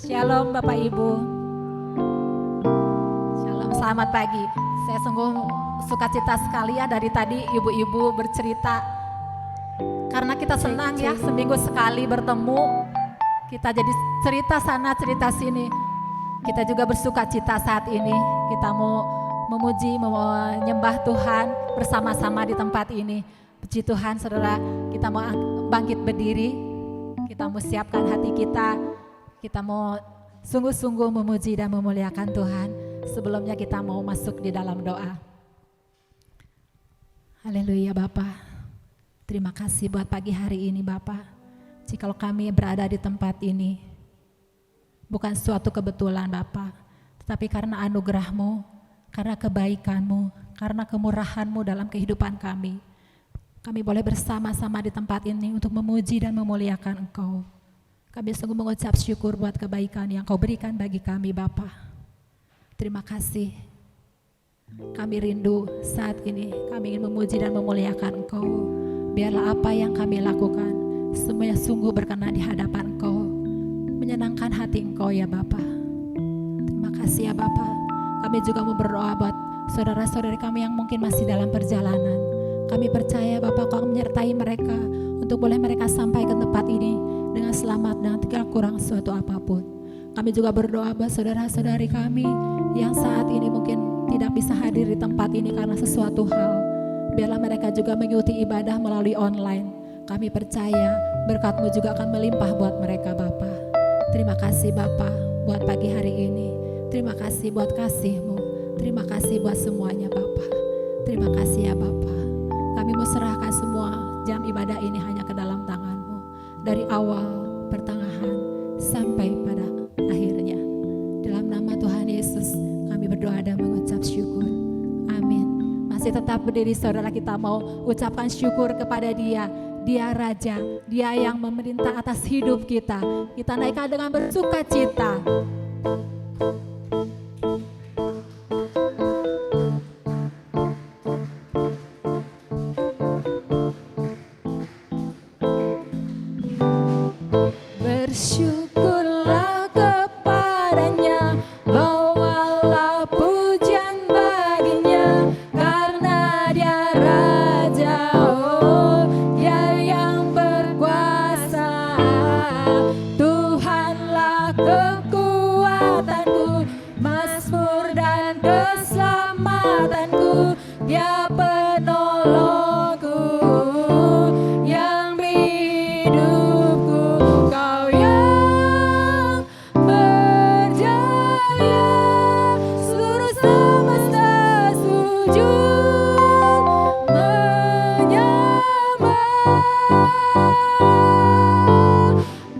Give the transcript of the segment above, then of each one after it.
Shalom Bapak Ibu. Shalom, selamat pagi. Saya sungguh sukacita sekali ya dari tadi ibu-ibu bercerita. Karena kita senang ya seminggu sekali bertemu. Kita jadi cerita sana cerita sini. Kita juga bersukacita saat ini. Kita mau memuji, mau menyembah Tuhan bersama-sama di tempat ini. Puji Tuhan saudara, kita mau bangkit berdiri. Kita mau siapkan hati kita. Kita mau sungguh-sungguh memuji dan memuliakan Tuhan. Sebelumnya kita mau masuk di dalam doa. Haleluya Bapa. Terima kasih buat pagi hari ini Bapa. Jikalau kami berada di tempat ini, bukan suatu kebetulan Bapa, tetapi karena anugerah-Mu, karena kebaikan-Mu, karena kemurahan-Mu dalam kehidupan kami. Kami boleh bersama-sama di tempat ini untuk memuji dan memuliakan Engkau. Kami sungguh mengucap syukur buat kebaikan yang Kau berikan bagi kami Bapa. Terima kasih. Kami rindu saat ini, kami ingin memuji dan memuliakan Engkau. Biarlah apa yang kami lakukan, semuanya sungguh berkenan di hadapan Engkau. Menyenangkan hati Engkau ya Bapa. Terima kasih ya Bapa. Kami juga mau berdoa buat saudara-saudari kami yang mungkin masih dalam perjalanan. Kami percaya Bapa Kau menyertai mereka untuk boleh mereka sampai ke tempat ini dengan selamat dan tidak kurang suatu apapun. Kami juga berdoa buat saudara-saudari kami yang saat ini mungkin tidak bisa hadir di tempat ini karena sesuatu hal. Biarlah mereka juga mengikuti ibadah melalui online. Kami percaya berkat-Mu juga akan melimpah buat mereka Bapa. Terima kasih Bapa buat pagi hari ini. Terima kasih buat kasih-Mu. Terima kasih buat semuanya Bapa. Terima kasih ya Bapa. Kami mau serahkan semua jam ibadah ini hanya ke dalam tangan-Mu. Dari awal, pertengahan, sampai pada akhirnya. Dalam nama Tuhan Yesus, kami berdoa dan mengucap syukur. Amin. Masih tetap berdiri saudara, kita mau ucapkan syukur kepada Dia. Dia Raja, Dia yang memerintah atas hidup kita. Kita naikkan dengan bersukacita. Bersyukurlah kepadanya, bawalah pujian baginya, karena Dia Raja, oh Dia yang berkuasa. Tuhanlah kekuatanku, mazmur dan keselamatanku, Dia penolongku yang hidupku. Kau yang berjaya, seluruh semesta sujud menyembah.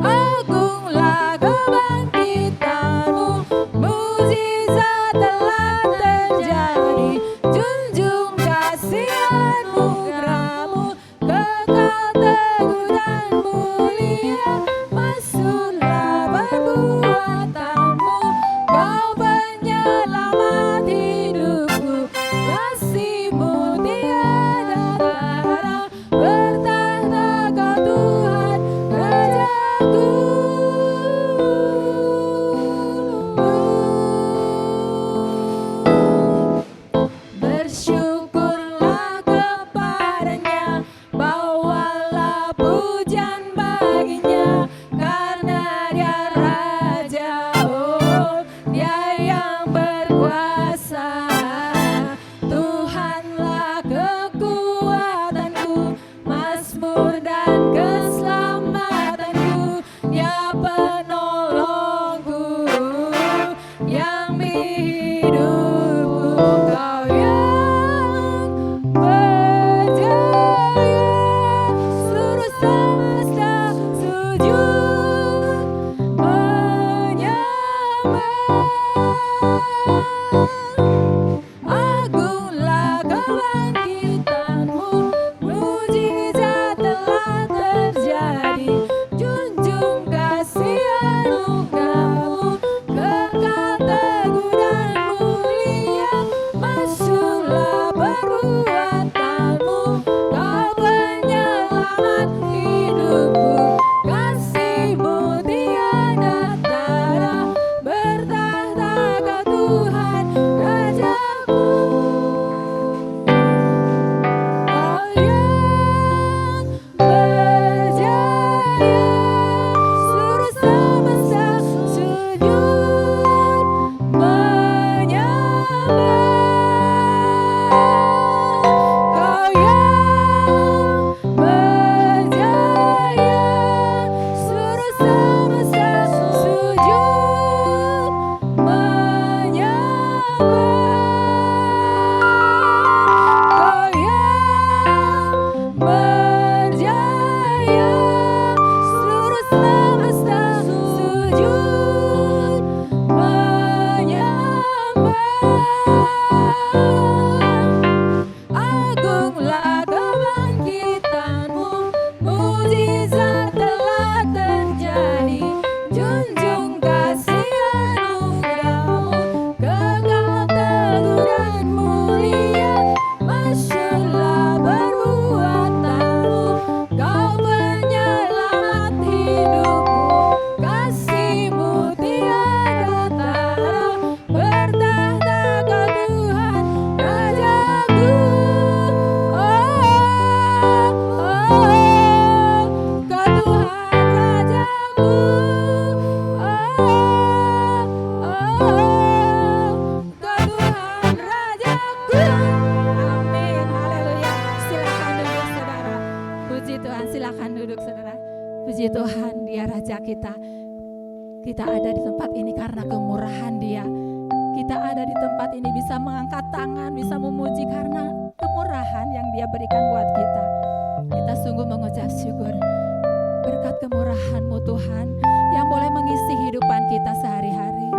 Agunglah kebangkitan-Mu, mukjizat telah terjadi. Junjung kasih anugerah-Mu, kekal teguh dan mulia. Maksudlah perbuatan-Mu, Kau penyelamat hidupku. Kasih-Mu tiada tara, bertahta Kau Tuhan Rajaku. Bersyukurlah kepadanya, bawalah pujian baginya, karena Dia Raja, oh Dia yang berkuasa. Tuhanlah kekuatanku, mazmur dan keselamatanku, Dia penolongku yang hidupku. Kau yang berjaya, seluruh semesta sujud menyembah. Agunglah kebangkitan-Mu, mukjizat telah Puji Tuhan, silakan duduk saudara. Puji Tuhan, Dia Raja kita. Kita ada di tempat ini karena kemurahan Dia. Kita ada di tempat ini bisa mengangkat tangan, bisa memuji karena kemurahan yang Dia berikan buat kita. Kita sungguh mengucap syukur berkat kemurahan-Mu Tuhan yang boleh mengisi hidupan kita sehari-hari.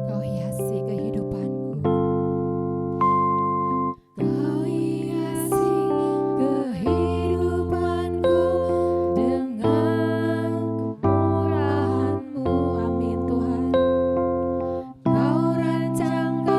Kau hiasi kehidupanku. Kau hiasi kehidupanku dengan kemurahan-Mu. Amin Tuhan. Kau rancangkan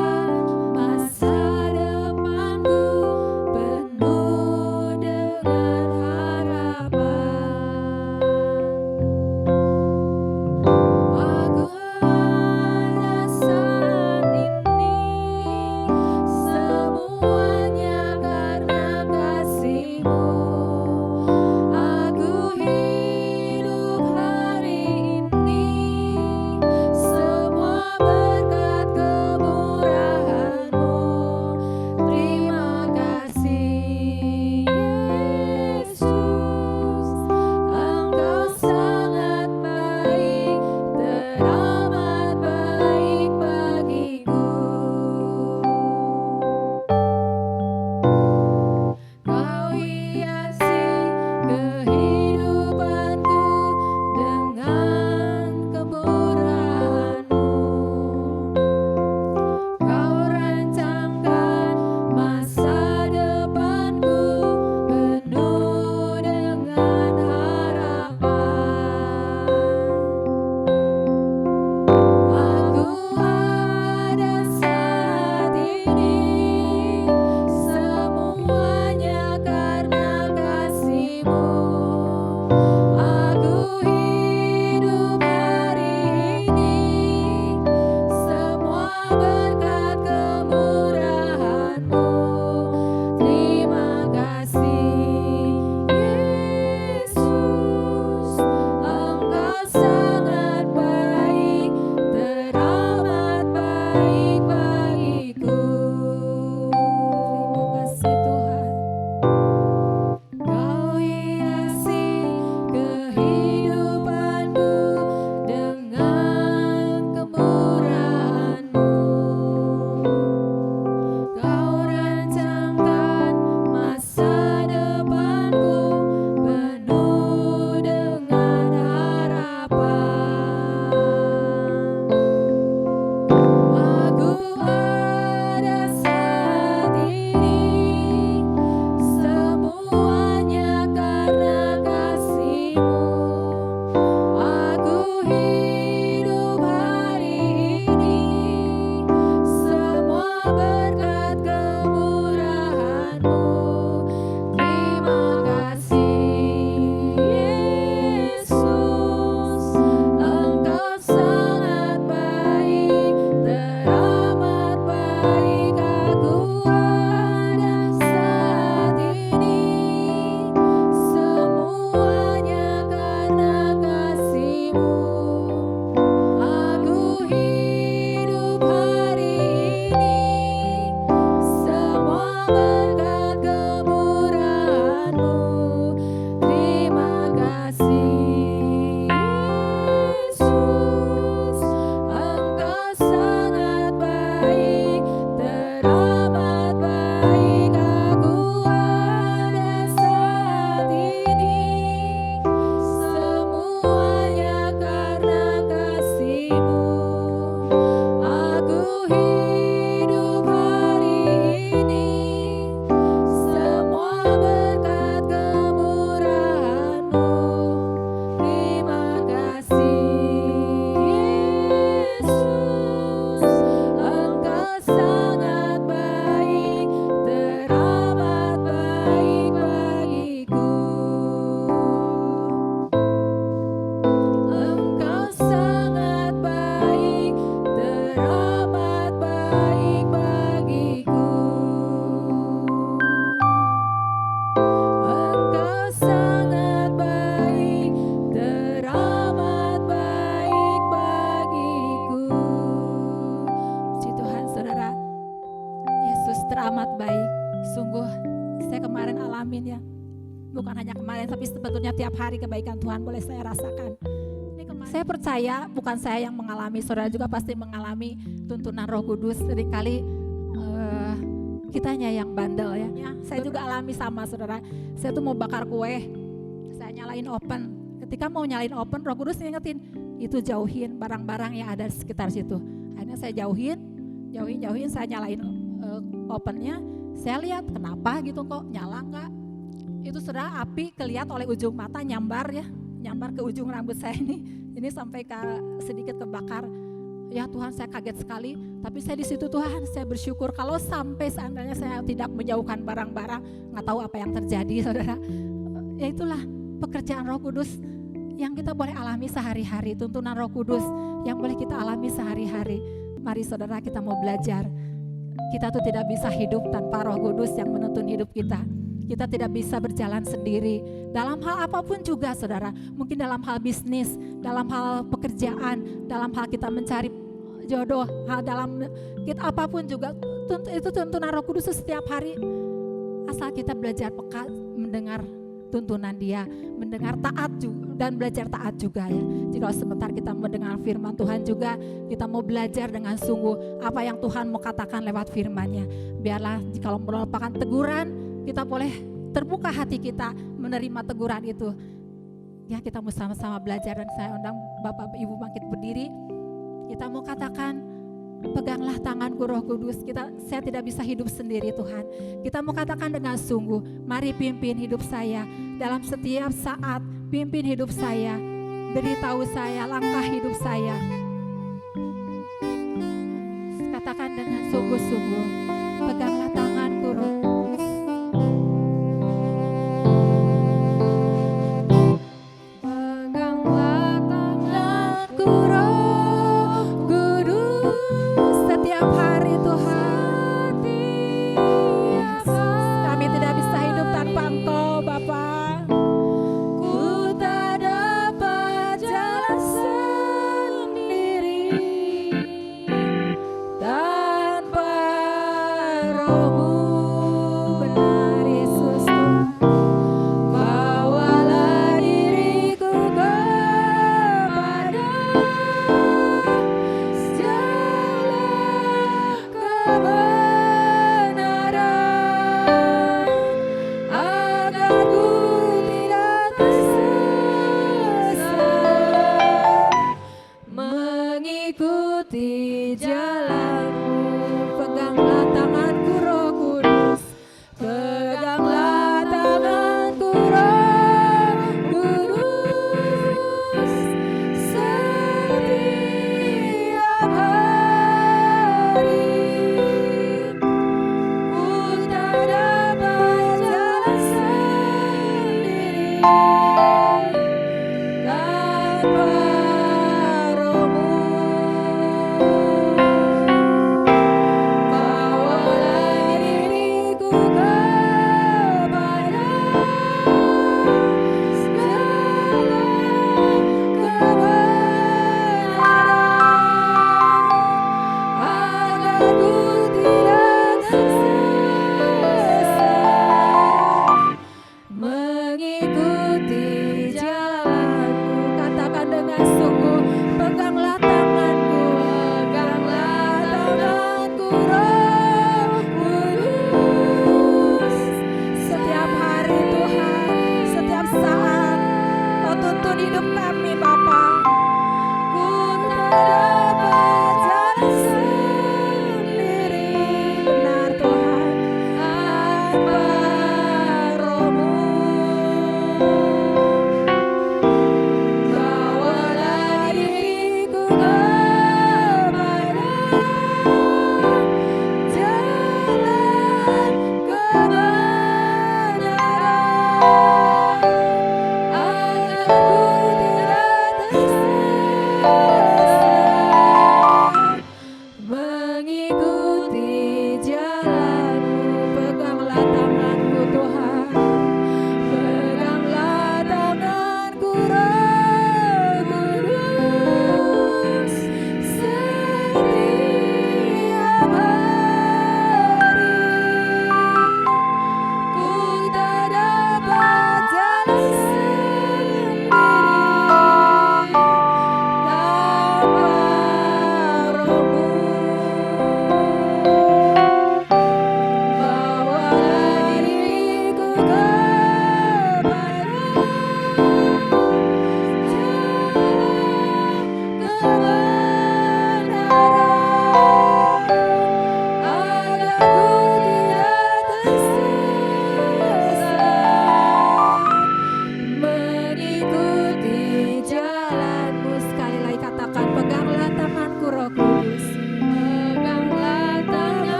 teramat baik. Sungguh saya kemarin alamin ya. Bukan hanya kemarin, tapi sebetulnya tiap hari kebaikan Tuhan boleh saya rasakan. Saya percaya bukan saya yang mengalami, saudara juga pasti mengalami tuntunan Roh Kudus. Seringkali kitanya yang bandel ya. Saya juga alami sama saudara. Saya tuh mau bakar kue, saya nyalain oven. Ketika mau nyalain oven, Roh Kudus ngingetin, itu jauhin barang-barang yang ada di sekitar situ. Akhirnya saya jauhin, saya nyalain ovennya. Saya lihat kenapa gitu kok nyala enggak. Itu saudara, api kelihat oleh ujung mata nyambar ke ujung rambut saya ini sampai sedikit kebakar. Ya Tuhan, saya kaget sekali, tapi saya di situ Tuhan, saya bersyukur kalau sampai seandainya saya tidak menjauhkan barang-barang, nggak tahu apa yang terjadi saudara. Ya itulah pekerjaan Roh Kudus yang kita boleh alami sehari-hari, tuntunan Roh Kudus yang boleh kita alami sehari-hari. Mari saudara, kita mau belajar. Kita tuh tidak bisa hidup tanpa Roh Kudus yang menuntun hidup kita. Kita tidak bisa berjalan sendiri dalam hal apapun juga saudara. Mungkin dalam hal bisnis, dalam hal pekerjaan, dalam hal kita mencari jodoh, hal dalam kita apapun juga, itu tuntunan Roh Kudus setiap hari. Asal kita belajar peka mendengar tuntunan Dia, mendengar taat juga, dan belajar taat juga ya. Jika sebentar kita mendengar firman Tuhan juga, kita mau belajar dengan sungguh apa yang Tuhan mau katakan lewat firman-Nya. Biarlah jika merupakan teguran, kita boleh terbuka hati kita menerima teguran itu. Ya, kita mau sama-sama belajar, dan saya undang Bapak Ibu bangkit berdiri. Kita mau katakan, peganglah tanganku Roh Kudus. Saya tidak bisa hidup sendiri Tuhan. Kita mau katakan dengan sungguh, mari pimpin hidup saya dalam setiap saat, pimpin hidup saya, beritahu saya langkah hidup saya. Katakan dengan sungguh-sungguh, peganglah tanganku Roh Kudus. Mengikuti jalanmu, peganglah tanganku Roh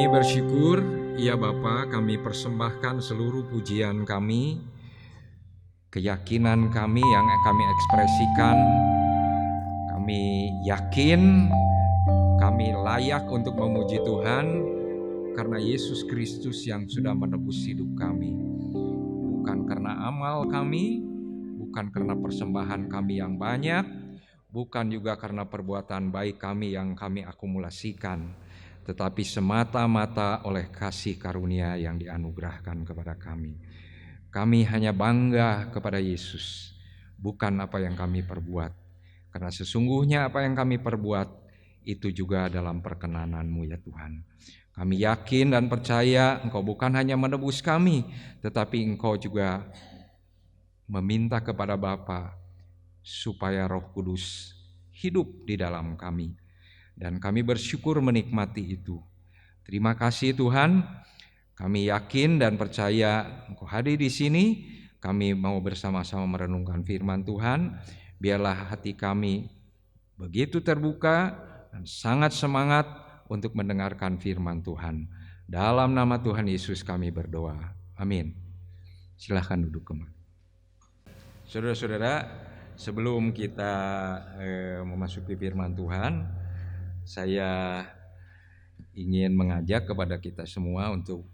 Kami bersyukur, ya Bapa, kami persembahkan seluruh pujian kami, keyakinan kami yang kami ekspresikan. Kami yakin kami layak untuk memuji Tuhan karena Yesus Kristus yang sudah menebus hidup kami. Bukan karena amal kami, bukan karena persembahan kami yang banyak, bukan juga karena perbuatan baik kami yang kami akumulasikan, tetapi semata-mata oleh kasih karunia yang dianugerahkan kepada kami. Kami hanya bangga kepada Yesus, bukan apa yang kami perbuat. Karena sesungguhnya apa yang kami perbuat itu juga dalam perkenanan-Mu ya Tuhan. Kami yakin dan percaya Engkau bukan hanya menebus kami, tetapi Engkau juga meminta kepada Bapa supaya Roh Kudus hidup di dalam kami. Dan kami bersyukur menikmati itu. Terima kasih Tuhan. Kami yakin dan percaya Engkau hadir di sini. Kami mau bersama-sama merenungkan firman Tuhan. Biarlah hati kami begitu terbuka dan sangat semangat untuk mendengarkan firman Tuhan. Dalam nama Tuhan Yesus kami berdoa. Amin. Silahkan duduk kembali. Saudara-saudara, sebelum kita memasuki firman Tuhan, saya ingin mengajak kepada kita semua untuk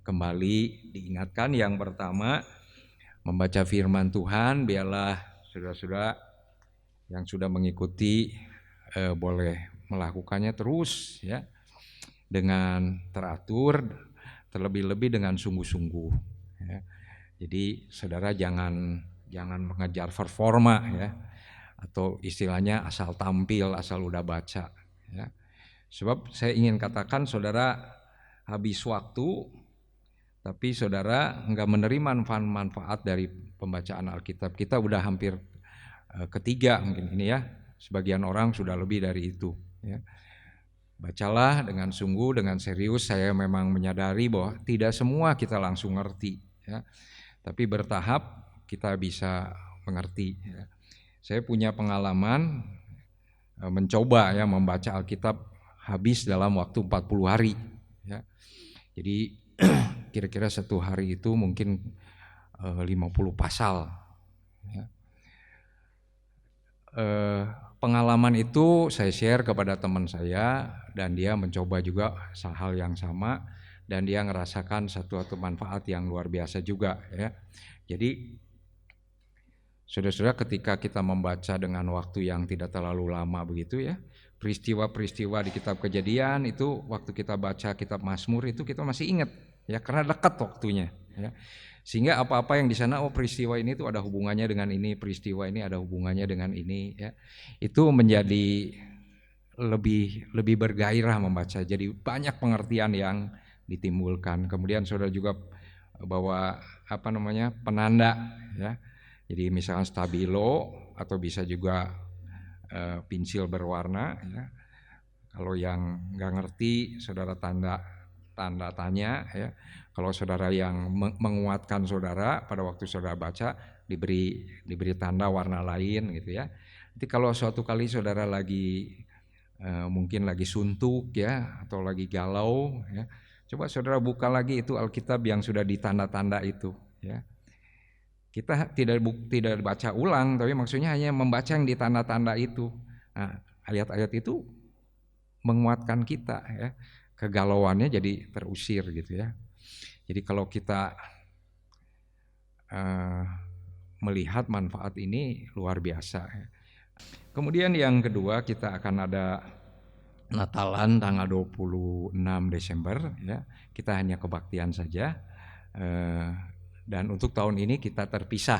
kembali diingatkan yang pertama, membaca firman Tuhan. Biarlah saudara-saudara yang sudah mengikuti boleh melakukannya terus ya, dengan teratur, terlebih-lebih dengan sungguh-sungguh ya. Jadi saudara jangan mengejar performa ya, atau istilahnya asal tampil, asal udah baca ya. Sebab saya ingin katakan saudara habis waktu tapi saudara enggak menerima manfaat dari pembacaan Alkitab. Kita udah hampir ketiga mungkin ini ya. Sebagian orang sudah lebih dari itu ya. Bacalah dengan sungguh, dengan serius. Saya memang menyadari bahwa tidak semua kita langsung ngerti ya. Tapi bertahap kita bisa mengerti ya. Saya punya pengalaman mencoba ya membaca Alkitab habis dalam waktu 40 hari ya. Jadi kira-kira satu hari itu mungkin 50 pasal ya. Pengalaman itu saya share kepada teman saya dan dia mencoba juga hal yang sama dan dia ngerasakan satu manfaat yang luar biasa juga ya. Jadi saudara-saudara, ketika kita membaca dengan waktu yang tidak terlalu lama begitu ya, peristiwa-peristiwa di kitab Kejadian itu waktu kita baca kitab Mazmur itu kita masih ingat ya, karena dekat waktunya ya. Sehingga apa-apa yang di sana, oh peristiwa ini tuh ada hubungannya dengan ini, peristiwa ini ada hubungannya dengan ini ya. Itu menjadi lebih bergairah membaca. Jadi banyak pengertian yang ditimbulkan. Kemudian saudara juga bawa penanda ya. Jadi misalkan stabilo atau bisa juga pensil berwarna ya. Kalau yang nggak ngerti saudara tanda tanya ya. Kalau saudara yang menguatkan saudara pada waktu saudara baca diberi tanda warna lain gitu ya. Jadi kalau suatu kali saudara lagi mungkin lagi suntuk ya atau lagi galau ya, coba saudara buka lagi itu Alkitab yang sudah ditanda-tanda itu ya. Kita tidak baca ulang, tapi maksudnya hanya membaca yang ditanda-tanda itu. Nah, ayat-ayat itu menguatkan kita ya, kegalauannya jadi terusir gitu ya. Jadi kalau kita melihat manfaat ini luar biasa ya. Kemudian yang kedua, kita akan ada Natalan tanggal 26 Desember ya. Kita hanya kebaktian saja. Dan untuk tahun ini kita terpisah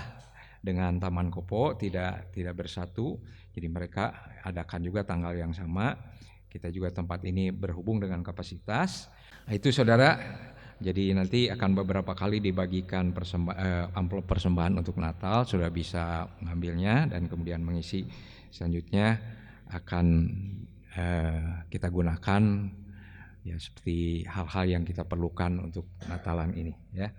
dengan Taman Kopo, tidak bersatu. Jadi mereka adakan juga tanggal yang sama. Kita juga tempat ini berhubung dengan kapasitas. Nah, itu saudara. Jadi nanti akan beberapa kali dibagikan amplop persembahan untuk Natal. Sudah bisa mengambilnya dan kemudian mengisi. Selanjutnya akan kita gunakan ya seperti hal-hal yang kita perlukan untuk Natalan ini ya.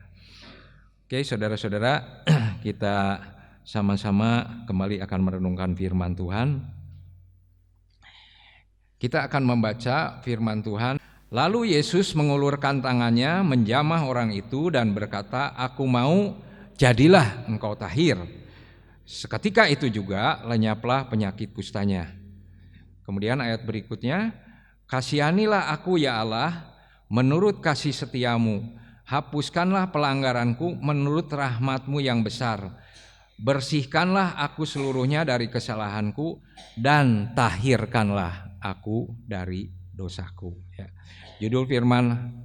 Oke, saudara-saudara, kita sama-sama kembali akan merenungkan firman Tuhan. Kita akan membaca firman Tuhan Lalu Yesus mengulurkan tangannya menjamah orang itu dan berkata, "Aku mau, jadilah engkau tahir." Seketika itu juga lenyaplah penyakit kustanya. Kemudian ayat berikutnya, "Kasihanilah aku ya Allah, menurut kasih setiamu. Hapuskanlah pelanggaranku menurut rahmat-Mu yang besar. Bersihkanlah aku seluruhnya dari kesalahanku dan tahirkanlah aku dari dosaku." Ya. Judul firman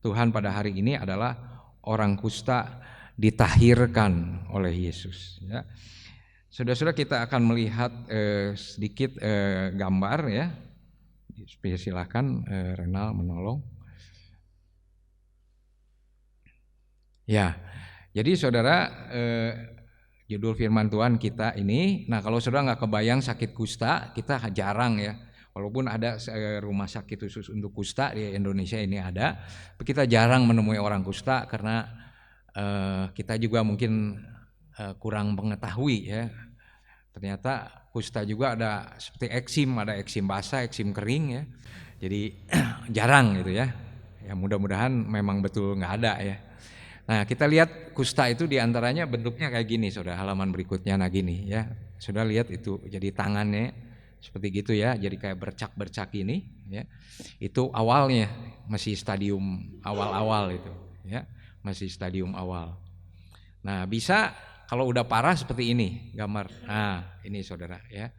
Tuhan pada hari ini adalah orang kusta ditahirkan oleh Yesus. Ya. Saudara-saudara, kita akan melihat sedikit gambar ya. Silakan Renal menolong. Ya, jadi saudara, judul firman Tuhan kita ini, nah kalau saudara nggak kebayang sakit kusta, kita jarang ya. Walaupun ada rumah sakit khusus untuk kusta di Indonesia ini ada, tapi kita jarang menemui orang kusta karena kita juga mungkin kurang mengetahui ya. Ternyata kusta juga ada seperti eksim, ada eksim basah, eksim kering ya. Jadi jarang gitu ya. Ya mudah-mudahan memang betul nggak ada ya. Nah kita lihat kusta itu diantaranya bentuknya kayak gini, saudara, halaman berikutnya, nah gini ya. Sudah lihat itu, jadi tangannya seperti gitu ya, jadi kayak bercak-bercak ini ya. Itu awalnya masih stadium awal-awal itu ya, masih stadium awal. Nah bisa kalau udah parah seperti ini gambar. Nah ini saudara ya,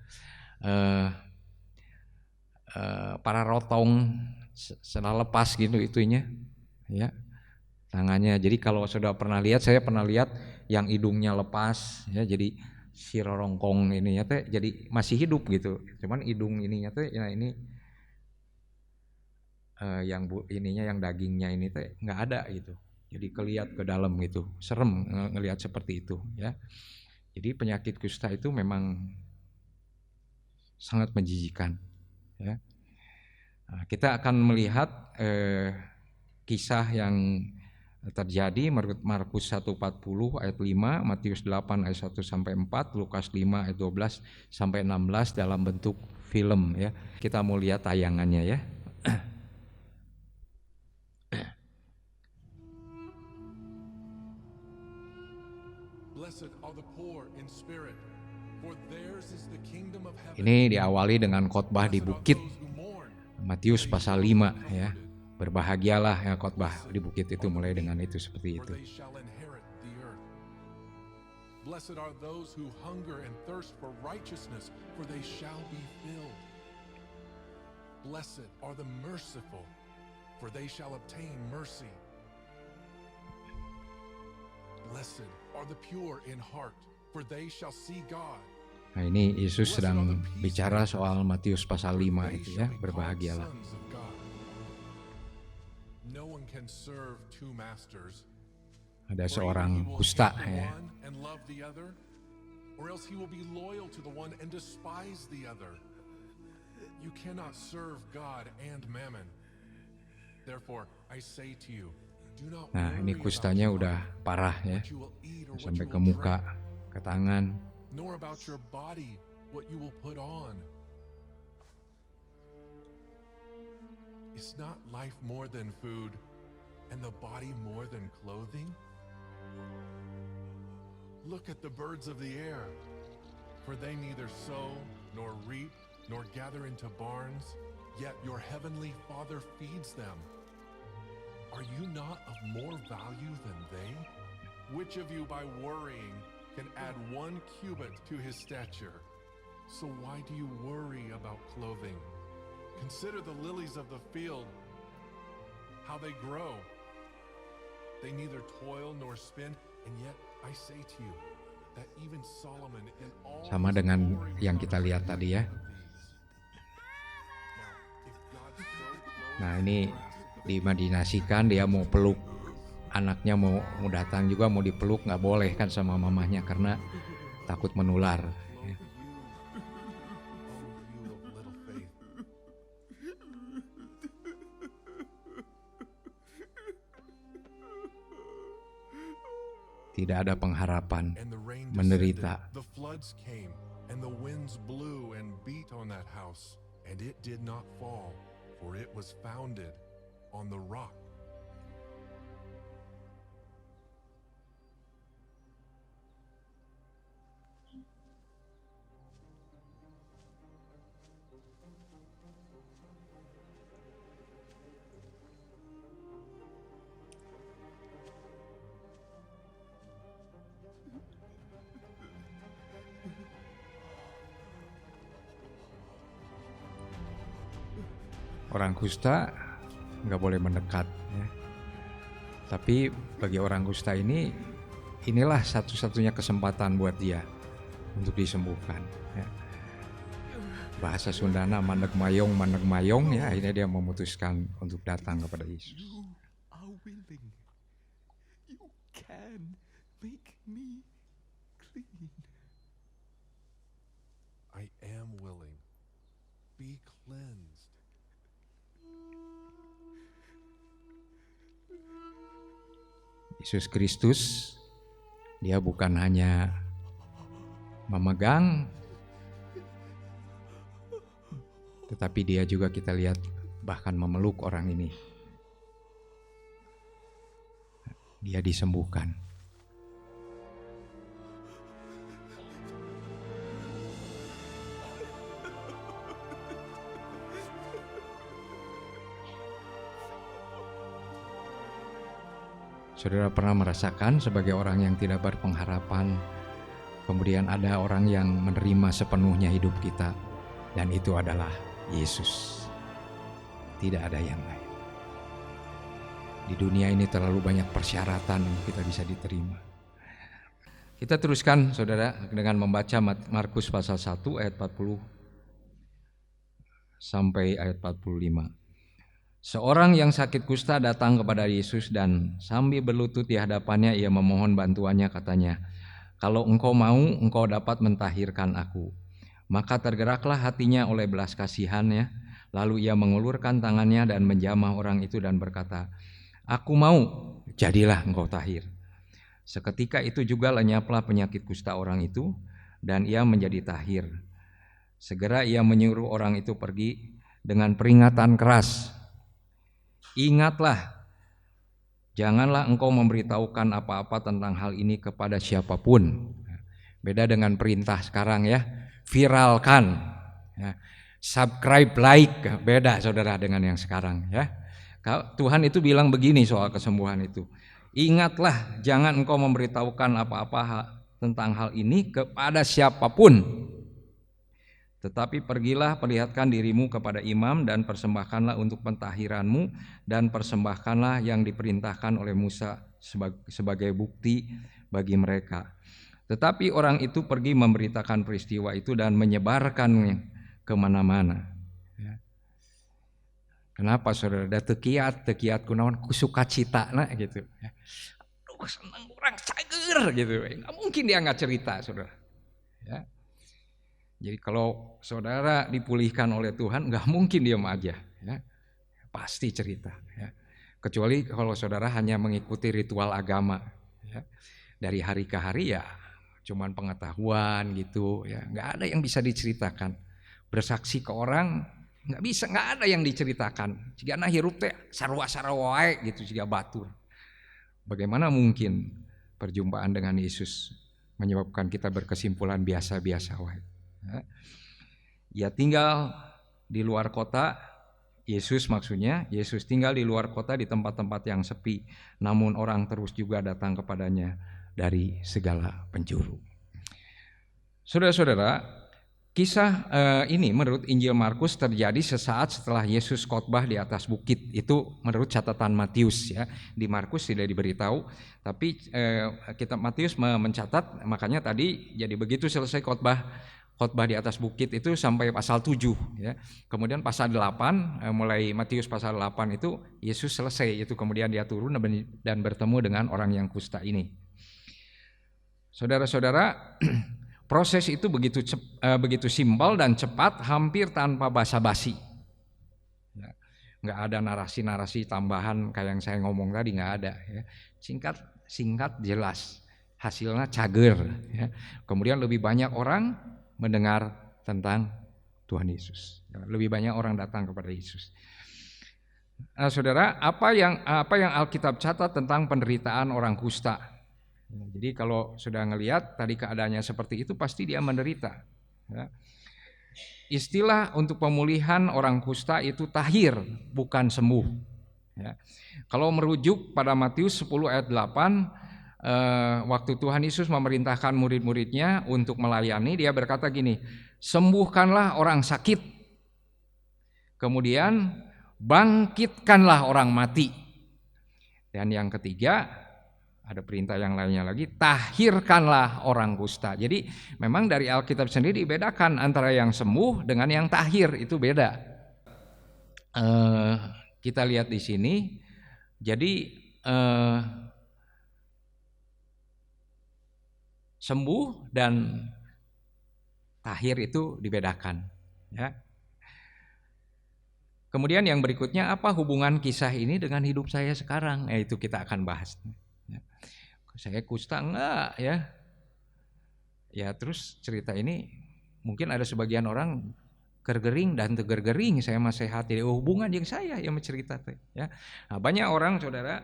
pararotong setelah lepas gitu itunya ya, tangannya. Jadi kalau saudara pernah lihat, saya pernah lihat yang hidungnya lepas ya, jadi si rorongkong ininya teh jadi masih hidup gitu, cuman hidung ininya teh ya ini yang ininya, yang dagingnya ini teh nggak ada gitu, jadi kelihat ke dalam gitu, serem ngelihat seperti itu ya. Jadi penyakit kusta itu memang sangat menjijikan ya. Nah, kita akan melihat kisah yang terjadi Markus 1:40 ayat 5, Matius 8 ayat 1 sampai 4, Lukas 5 ayat 12 sampai 16 dalam bentuk film ya. Kita mau lihat tayangannya ya. Ini diawali dengan khotbah di bukit, Matius pasal 5 ya. Berbahagialah ya, khotbah di bukit itu mulai dengan itu seperti itu. Blessed are those who hunger and thirst for righteousness, for they shall be filled. Blessed are the merciful, for they shall obtain mercy. Blessed are the pure in heart, for they shall see God. Nah ini Yesus sedang bicara soal Matius pasal 5 itu ya, berbahagialah. Ada seorang kusta ya. Nah ini kustanya udah parah ya, sampai ke muka, ke tangan. Nor about your body what you will put on. Is not life more than food, and the body more than clothing? Look at the birds of the air, for they neither sow, nor reap, nor gather into barns, yet your heavenly Father feeds them. Are you not of more value than they? Which of you by worrying can add 1 cubit to his stature? So why do you worry about clothing? Consider the lilies of the field, how they grow. They neither toil nor spin, and yet I say to you that even Solomon in all sama dengan yang kita lihat tadi ya. Nah ini diimajinasikan dia mau peluk anaknya, mau datang juga, mau dipeluk nggak boleh kan sama mamahnya karena takut menular. Tidak ada pengharapan, menderita. The floods came, and the winds blew and beat on that house, and it did not fall, for it was founded on the rock. Orang kusta nggak boleh mendekat, ya. Tapi bagi orang kusta ini, inilah satu-satunya kesempatan buat dia untuk disembuhkan, ya. Bahasa Sundana mandeg mayong, ya. Akhirnya dia memutuskan untuk datang kepada Yesus. You are willing. You can make me clean. I am willing. Be cleansed. Yesus Kristus, dia bukan hanya memegang, tetapi dia juga kita lihat bahkan memeluk orang ini. Dia disembuhkan. Saudara pernah merasakan sebagai orang yang tidak berpengharapan, kemudian ada orang yang menerima sepenuhnya hidup kita, dan itu adalah Yesus. Tidak ada yang lain. Di dunia ini terlalu banyak persyaratan untuk kita bisa diterima. Kita teruskan saudara dengan membaca Markus pasal 1 ayat 40 sampai ayat 45. Seorang yang sakit kusta datang kepada Yesus dan sambil berlutut di hadapannya ia memohon bantuannya, katanya, "Kalau engkau mau, engkau dapat mentahirkan aku." Maka tergeraklah hatinya oleh belas kasihannya, lalu ia mengulurkan tangannya dan menjamah orang itu dan berkata, "Aku mau, jadilah engkau tahir." Seketika itu juga lenyaplah penyakit kusta orang itu dan ia menjadi tahir. Segera ia menyuruh orang itu pergi dengan peringatan keras, "Ingatlah, janganlah engkau memberitahukan apa-apa tentang hal ini kepada siapapun." Beda dengan perintah sekarang, ya, viralkan, ya. Subscribe, like, beda saudara dengan yang sekarang, ya. Tuhan itu bilang begini soal kesembuhan itu, "Ingatlah, jangan engkau memberitahukan apa-apa tentang hal ini kepada siapapun. Tetapi pergilah, perlihatkan dirimu kepada imam dan persembahkanlah untuk pentahiranmu dan persembahkanlah yang diperintahkan oleh Musa sebagai bukti bagi mereka." Tetapi orang itu pergi memberitakan peristiwa itu dan menyebarkannya kemana-mana. Ya. Kenapa saudara? Da tekiat kunaon kusukacita gitu. Ya. Aduh, senang orang cager gitu. Nggak mungkin dia nggak cerita, saudara. Ya. Jadi kalau saudara dipulihkan oleh Tuhan, nggak mungkin diam aja, ya. Pasti cerita, ya. Kecuali kalau saudara hanya mengikuti ritual agama, ya. Dari hari ke hari ya cuman pengetahuan gitu, ya. Nggak ada yang bisa diceritakan. Bersaksi ke orang nggak ada yang diceritakan. Jika hirup teh sarwa-sarwa wae gitu, jika batur. Bagaimana mungkin perjumpaan dengan Yesus menyebabkan kita berkesimpulan biasa-biasa wae? Ya tinggal di luar kota, Yesus tinggal di luar kota di tempat-tempat yang sepi, namun orang terus juga datang kepadanya dari segala penjuru. Saudara-saudara, kisah ini menurut Injil Markus terjadi sesaat setelah Yesus khotbah di atas bukit. Itu menurut catatan Matius, ya. Di Markus tidak diberitahu, tapi kitab Matius mencatat, makanya tadi jadi begitu selesai khotbah di atas bukit itu sampai pasal 7, ya. Kemudian pasal 8, mulai Matius pasal 8 itu Yesus selesai, itu kemudian dia turun dan bertemu dengan orang yang kusta ini. Saudara-saudara, proses itu begitu simpel dan cepat, hampir tanpa basa-basi. Ya, nggak ada narasi-narasi tambahan kayak yang saya ngomong tadi, nggak ada, ya. Singkat, jelas, hasilnya cager, ya. Kemudian lebih banyak orang mendengar tentang Tuhan Yesus. Lebih banyak orang datang kepada Yesus. Nah, saudara, apa yang Alkitab catat tentang penderitaan orang kusta? Jadi kalau sudah ngelihat tadi keadaannya seperti itu, pasti dia menderita. Ya. Istilah untuk pemulihan orang kusta itu tahir, bukan sembuh. Ya. Kalau merujuk pada Matius 10 ayat 8, waktu Tuhan Yesus memerintahkan murid-muridnya untuk melayani, dia berkata gini, sembuhkanlah orang sakit, kemudian bangkitkanlah orang mati. Dan yang ketiga, ada perintah yang lainnya lagi, tahirkanlah orang kusta. Jadi memang dari Alkitab sendiri dibedakan antara yang sembuh dengan yang tahir, itu beda. Kita lihat di sini. Jadi sembuh dan tahir itu dibedakan, ya. Kemudian yang berikutnya, apa hubungan kisah ini dengan hidup saya sekarang? Itu kita akan bahas. Ya. Saya kusta enggak, ya? Ya terus cerita ini mungkin ada sebagian orang gergering dan tegergering, saya masih sehat. Hubungan yang saya yang mencerita, ya. Nah, banyak orang, saudara,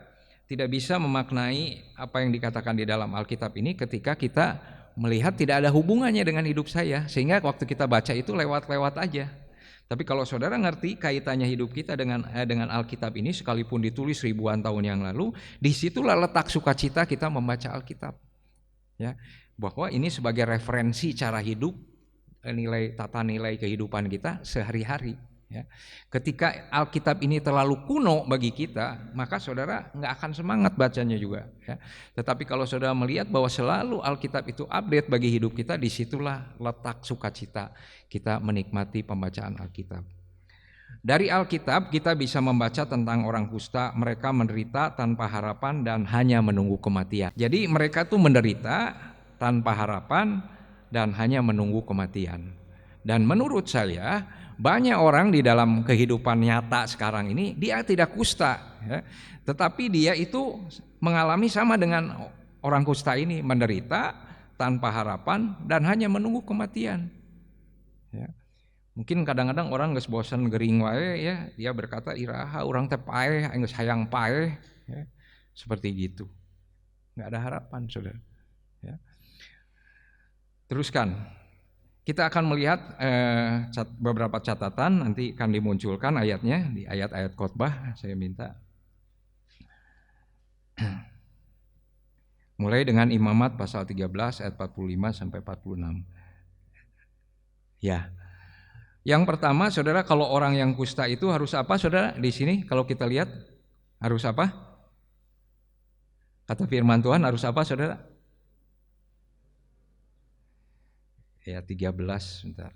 tidak bisa memaknai apa yang dikatakan di dalam Alkitab ini ketika kita melihat tidak ada hubungannya dengan hidup saya, sehingga waktu kita baca itu lewat-lewat aja. Tapi kalau saudara ngerti kaitannya hidup kita dengan Alkitab ini, sekalipun ditulis ribuan tahun yang lalu, disitulah letak sukacita kita membaca Alkitab, ya, bahwa ini sebagai referensi cara hidup, tata nilai kehidupan kita sehari-hari. Ya. Ketika Alkitab ini terlalu kuno bagi kita, maka saudara nggak akan semangat bacanya juga. Ya. Tetapi kalau saudara melihat bahwa selalu Alkitab itu update bagi hidup kita, disitulah letak sukacita kita menikmati pembacaan Alkitab. Dari Alkitab kita bisa membaca tentang orang kusta, mereka menderita tanpa harapan dan hanya menunggu kematian. Jadi mereka tuh menderita tanpa harapan dan hanya menunggu kematian. Dan menurut saya banyak orang di dalam kehidupan nyata sekarang ini dia tidak kusta, ya, tetapi dia itu mengalami sama dengan orang kusta ini, menderita tanpa harapan dan hanya menunggu kematian. Ya. Mungkin kadang-kadang orang geus bosan gering wae, ya, dia berkata iraha urang teh paeh, geus hayang paeh, ya. Seperti gitu. Enggak ada harapan, saudara. Ya. Teruskan. Kita akan melihat beberapa catatan, nanti akan dimunculkan ayatnya di ayat-ayat khotbah. Saya minta mulai dengan Imamat pasal 13 ayat 45 sampai 46. Ya. Yang pertama, saudara, kalau orang yang kusta itu harus apa, saudara? Di sini kalau kita lihat harus apa? Kata firman Tuhan harus apa, saudara? Ayat 13, bentar.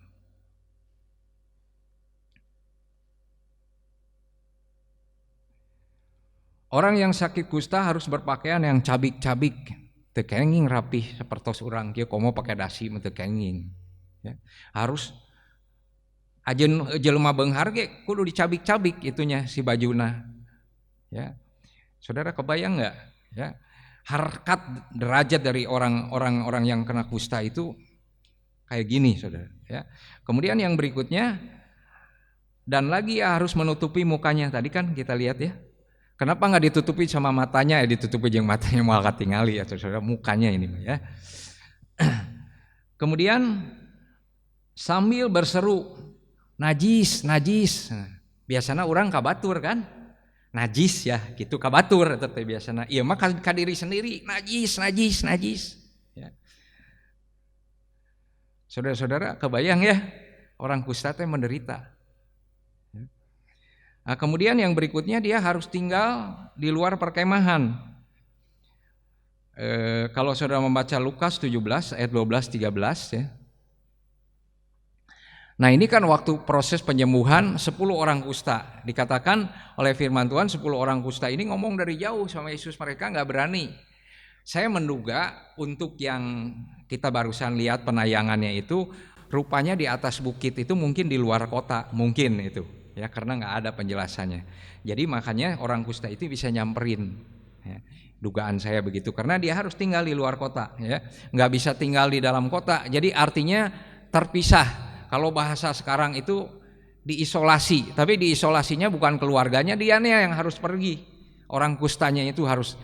Orang yang sakit kusta harus berpakaian yang cabik-cabik, teu kenging rapih sapertos urang kieu komo pakai dasi mah teu kenging. Ya. Harus ajeun jelema beunghar ge kudu dicabik-cabik itunya si bajuna. Ya. Saudara kebayang enggak, ya? Harkat derajat dari orang yang kena kusta itu kayak gini, saudara. Ya. Kemudian yang berikutnya, dan lagi ya harus menutupi mukanya. Tadi kan kita lihat ya, kenapa nggak ditutupi sama matanya? Ditutupi jeung matanya mau katingali ya, saudara, mukanya ini ya. Kemudian sambil berseru, najis, najis. Nah, biasanya orang kabatur kan, najis ya, gitu kabatur. Tapi biasanya, iya mah kadiri sendiri, najis, najis, najis. Saudara-saudara kebayang ya, orang kusta teh menderita. Nah, kemudian yang berikutnya dia harus tinggal di luar perkemahan. Kalau saudara membaca Lukas 17 ayat 12-13 ya. Nah ini kan waktu proses penyembuhan 10 orang kusta. Dikatakan oleh firman Tuhan 10 orang kusta ini ngomong dari jauh sama Yesus, mereka gak berani. Saya menduga untuk yang kita barusan lihat penayangannya itu rupanya di atas bukit itu mungkin di luar kota, mungkin itu ya, karena nggak ada penjelasannya. Jadi makanya orang kusta itu bisa nyamperin, ya. Dugaan saya begitu, karena dia harus tinggal di luar kota, ya, nggak bisa tinggal di dalam kota. Jadi artinya terpisah. Kalau bahasa sekarang itu diisolasi, tapi diisolasinya bukan keluarganya, dianya yang harus pergi. Orang kustanya itu harus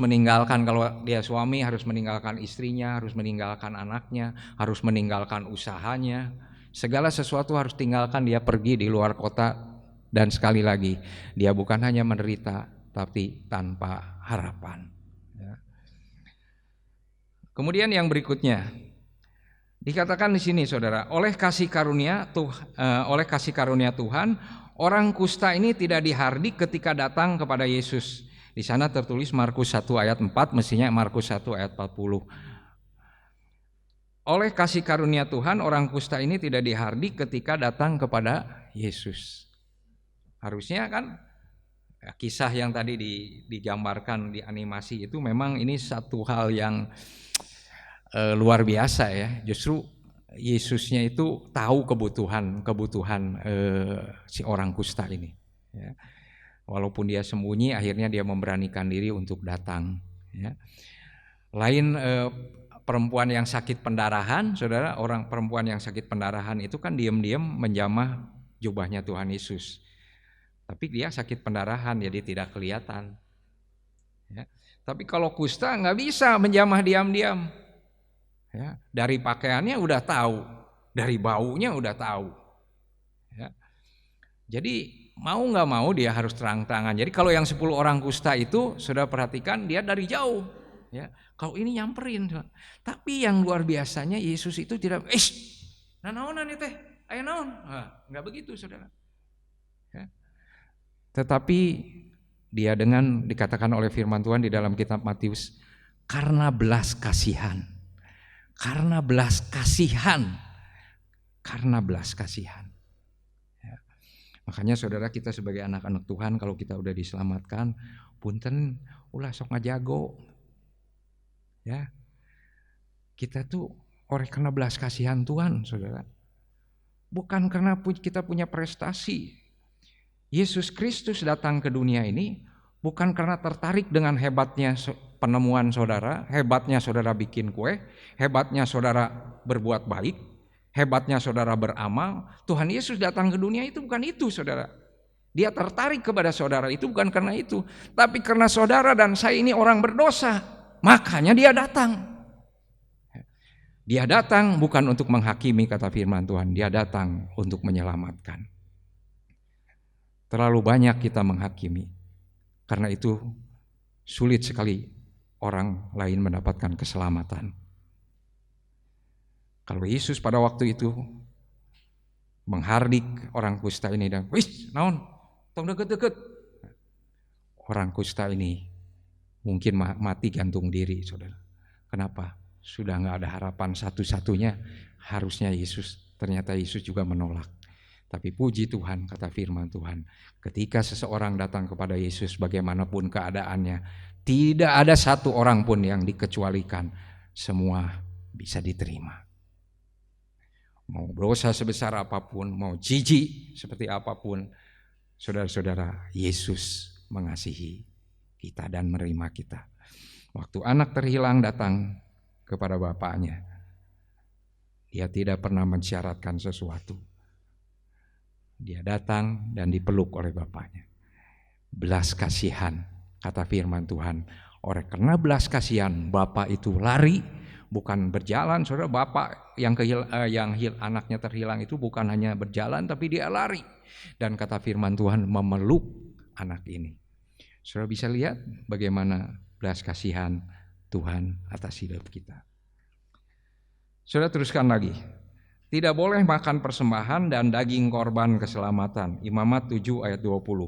meninggalkan, kalau dia suami harus meninggalkan istrinya, harus meninggalkan anaknya, harus meninggalkan usahanya. Segala sesuatu harus tinggalkan, dia pergi di luar kota. Dan sekali lagi, dia bukan hanya menderita, tapi tanpa harapan. Ya. Kemudian yang berikutnya, dikatakan di sini, saudara, oleh kasih karunia Tuhan, orang kusta ini tidak dihardik ketika datang kepada Yesus. Di sana tertulis Markus 1 ayat 4, mestinya Markus 1 ayat 40. Oleh kasih karunia Tuhan, orang kusta ini tidak dihardik ketika datang kepada Yesus. Harusnya kan kisah yang tadi digambarkan di animasi itu memang ini satu hal yang luar biasa ya. Justru Yesusnya itu tahu kebutuhan si orang kusta ini. Ya. Walaupun dia sembunyi, akhirnya dia memberanikan diri untuk datang. Ya. Lain perempuan yang sakit pendarahan, saudara, orang perempuan yang sakit pendarahan itu kan diam-diam menjamah jubahnya Tuhan Yesus. Tapi dia sakit pendarahan, jadi tidak kelihatan. Ya. Tapi kalau kusta nggak bisa menjamah diam-diam. Ya. Dari pakaiannya udah tahu, dari baunya udah tahu. Ya. Jadi mau nggak mau dia harus terang-terangan. Jadi kalau yang 10 orang kusta itu, sudah perhatikan dia dari jauh. Ya. Kalau ini nyamperin. Tapi yang luar biasanya Yesus itu tidak, naonan ya teh, ayo naon. Nggak begitu, saudara. Ya. Tetapi dia dengan dikatakan oleh firman Tuhan di dalam kitab Matius, karena belas kasihan. Karena belas kasihan. Ya. Makanya saudara, kita sebagai anak-anak Tuhan, kalau kita udah diselamatkan, punten ulah sok ngajago. Ya. Kita tuh oleh karena belas kasihan Tuhan, saudara. Bukan karena kita punya prestasi. Yesus Kristus datang ke dunia ini bukan karena tertarik dengan hebatnya penemuan saudara, hebatnya saudara bikin kue, hebatnya saudara berbuat baik, hebatnya saudara beramal. Tuhan Yesus datang ke dunia itu bukan itu, saudara. Dia tertarik kepada saudara itu bukan karena itu, tapi karena saudara dan saya ini orang berdosa, makanya dia datang. Dia datang bukan untuk menghakimi, kata firman Tuhan, dia datang untuk menyelamatkan. Terlalu banyak kita menghakimi, karena itu sulit sekali orang lain mendapatkan keselamatan. Kalau Yesus pada waktu itu menghardik orang kusta ini dan naon, tong deket-deket. Orang kusta ini mungkin mati gantung diri, saudara. Kenapa? Sudah nggak ada harapan, satu-satunya harusnya Yesus. Ternyata Yesus juga menolak. Tapi puji Tuhan, kata firman Tuhan, ketika seseorang datang kepada Yesus bagaimanapun keadaannya, tidak ada satu orang pun yang dikecualikan, semua bisa diterima. Mau dosa sebesar apapun, mau jijik seperti apapun, saudara-saudara, Yesus mengasihi kita dan menerima kita. Waktu anak terhilang datang kepada bapaknya, dia tidak pernah mensyaratkan sesuatu. Dia datang dan dipeluk oleh bapaknya. Belas kasihan, kata firman Tuhan. Oleh karena belas kasihan, bapak itu lari, bukan berjalan. Saudara, bapak yang anaknya terhilang itu bukan hanya berjalan, tapi dia lari. Dan kata firman Tuhan, memeluk anak ini. Saudara bisa lihat bagaimana belas kasihan Tuhan atas hidup kita. Saudara teruskan lagi. Tidak boleh makan persembahan dan daging korban keselamatan. Imamat 7 ayat 20.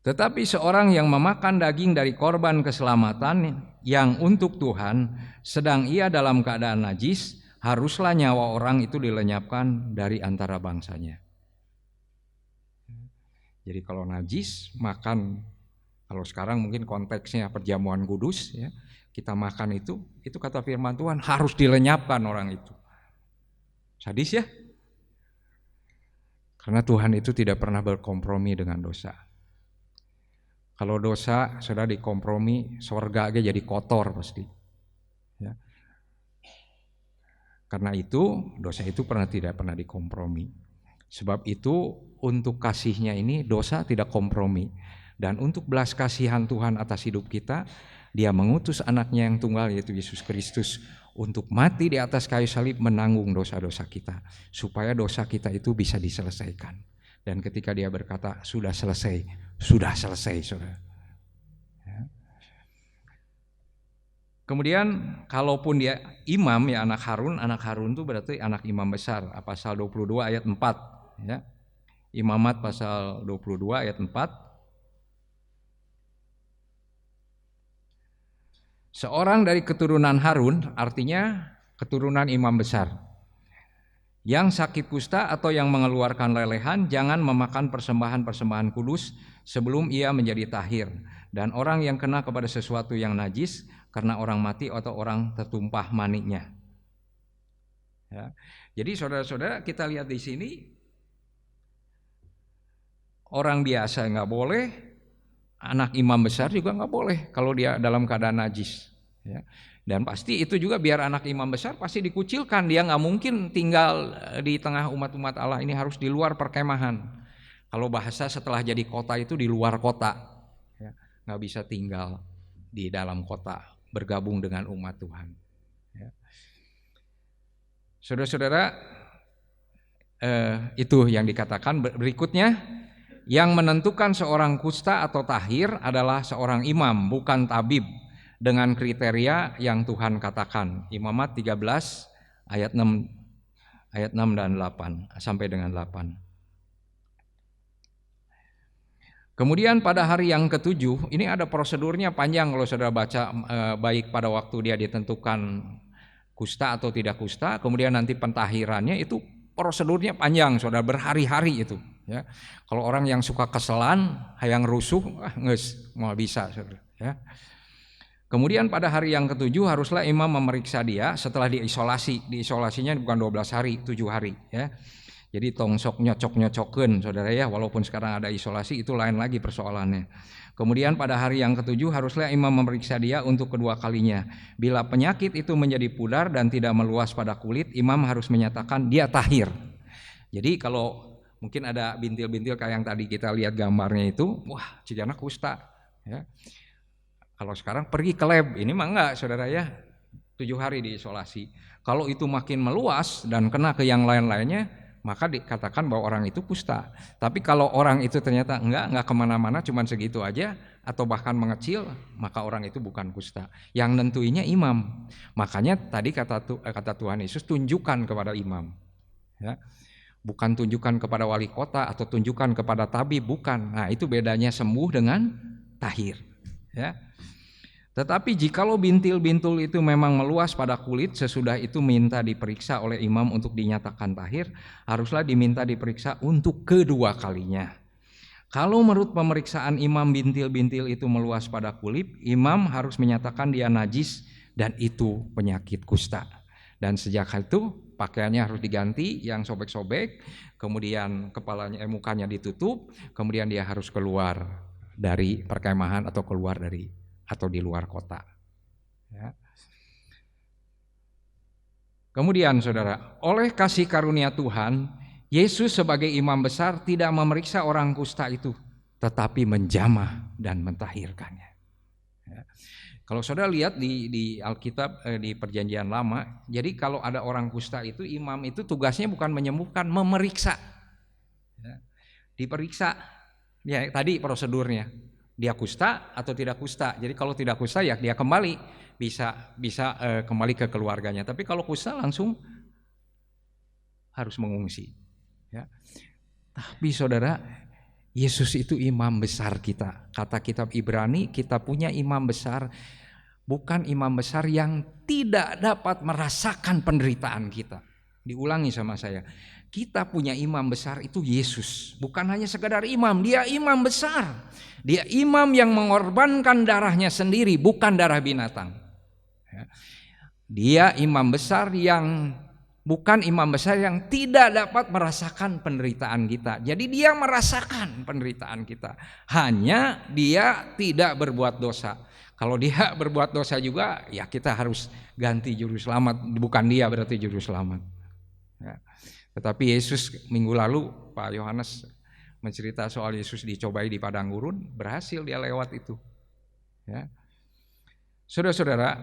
Tetapi seorang yang memakan daging dari korban keselamatan yang untuk Tuhan, sedang ia dalam keadaan najis, haruslah nyawa orang itu dilenyapkan dari antara bangsanya. Jadi kalau najis makan, kalau sekarang mungkin konteksnya perjamuan kudus, ya, kita makan itu kata firman Tuhan harus dilenyapkan orang itu. Sadis ya? Karena Tuhan itu tidak pernah berkompromi dengan dosa. Kalau dosa sudah dikompromi, surga aja jadi kotor pasti. Ya. Karena itu dosa itu tidak pernah dikompromi. Sebab itu untuk kasihnya ini dosa tidak kompromi. Dan untuk belas kasihan Tuhan atas hidup kita, Dia mengutus anaknya yang tunggal yaitu Yesus Kristus untuk mati di atas kayu salib menanggung dosa-dosa kita. Supaya dosa kita itu bisa diselesaikan. Dan ketika Dia berkata sudah selesai, saudara. Ya. Kemudian kalaupun dia imam ya anak Harun itu berarti anak imam besar. Pasal 22 ayat 4 ya. Imamat pasal 22 ayat 4. Seorang dari keturunan Harun artinya keturunan imam besar. Yang sakit kusta atau yang mengeluarkan lelehan jangan memakan persembahan-persembahan kudus sebelum ia menjadi tahir. Dan orang yang kena kepada sesuatu yang najis karena orang mati atau orang tertumpah maninya. Ya. Jadi saudara-saudara kita lihat di sini orang biasa nggak boleh, anak imam besar juga nggak boleh kalau dia dalam keadaan najis. Ya. Dan pasti itu juga biar anak imam besar pasti dikucilkan, dia nggak mungkin tinggal di tengah umat-umat Allah ini, harus di luar perkemahan. Kalau bahasa setelah jadi kota itu di luar kota, ya. Nggak bisa tinggal di dalam kota, bergabung dengan umat Tuhan. Ya. Saudara-saudara, itu yang dikatakan. Berikutnya, yang menentukan seorang kusta atau tahir adalah seorang imam, bukan tabib, dengan kriteria yang Tuhan katakan. Imamat 13 ayat 6 dan 8 sampai dengan 8. Kemudian pada hari yang ketujuh, ini ada prosedurnya panjang kalau saudara baca, baik pada waktu dia ditentukan kusta atau tidak kusta, kemudian nanti pentahirannya, itu prosedurnya panjang, saudara, berhari-hari itu. Ya. Kalau orang yang suka keselan, hayang rusuh, nges mau bisa, saudara. Ya. Kemudian pada hari yang ketujuh haruslah imam memeriksa dia setelah diisolasi. Diisolasinya bukan 12 hari, 7 hari. Ya. Jadi tongsok nyocok-nyocokin, saudara ya, walaupun sekarang ada isolasi itu lain lagi persoalannya. Kemudian pada hari yang ketujuh haruslah imam memeriksa dia untuk kedua kalinya. Bila penyakit itu menjadi pudar dan tidak meluas pada kulit, imam harus menyatakan dia tahir. Jadi kalau mungkin ada bintil-bintil kayak yang tadi kita lihat gambarnya itu, wah cijana kusta. Ya. Kalau sekarang pergi ke lab, ini mah enggak, saudara ya, 7 hari diisolasi. Kalau itu makin meluas dan kena ke yang lain-lainnya, maka dikatakan bahwa orang itu kusta. Tapi kalau orang itu ternyata enggak kemana-mana, cuman segitu aja, atau bahkan mengecil, maka orang itu bukan kusta. Yang nentuinya imam. Makanya tadi kata Tuhan Yesus, tunjukkan kepada imam. Ya. Bukan tunjukkan kepada wali kota atau tunjukkan kepada tabib, bukan. Nah itu bedanya sembuh dengan tahir. Ya. Tetapi jikalau bintil-bintil itu memang meluas pada kulit, sesudah itu minta diperiksa oleh imam untuk dinyatakan tahir, haruslah diminta diperiksa untuk kedua kalinya. Kalau menurut pemeriksaan imam bintil-bintil itu meluas pada kulit, imam harus menyatakan dia najis dan itu penyakit kusta. Dan sejak itu pakaiannya harus diganti yang sobek-sobek, kemudian mukanya ditutup, kemudian dia harus keluar dari perkemahan atau keluar dari atau di luar kota. Ya. Kemudian saudara, oleh kasih karunia Tuhan, Yesus sebagai imam besar tidak memeriksa orang kusta itu, tetapi menjamah dan mentahirkannya. Ya. Kalau saudara lihat di Alkitab, di Perjanjian Lama, jadi kalau ada orang kusta itu, imam itu tugasnya bukan menyembuhkan, memeriksa. Ya. Diperiksa, ya tadi prosedurnya. Dia kusta atau tidak kusta. Jadi kalau tidak kusta ya dia kembali bisa kembali ke keluarganya. Tapi kalau kusta langsung harus mengungsi. Ya. Tapi saudara, Yesus itu imam besar kita. Kata kitab Ibrani, kita punya imam besar, bukan imam besar yang tidak dapat merasakan penderitaan kita. Diulangi sama saya. Kita punya imam besar itu Yesus, bukan hanya sekedar imam, dia imam besar. Dia imam yang mengorbankan darahnya sendiri, bukan darah binatang. Dia imam besar yang bukan imam besar yang tidak dapat merasakan penderitaan kita. Jadi dia merasakan penderitaan kita, hanya dia tidak berbuat dosa. Kalau dia berbuat dosa juga, ya kita harus ganti juru selamat, bukan dia berarti juru selamat. Ya. Tetapi Yesus minggu lalu Pak Yohanes mencerita soal Yesus dicobai di padang gurun, berhasil dia lewat itu. Ya. Saudara-saudara,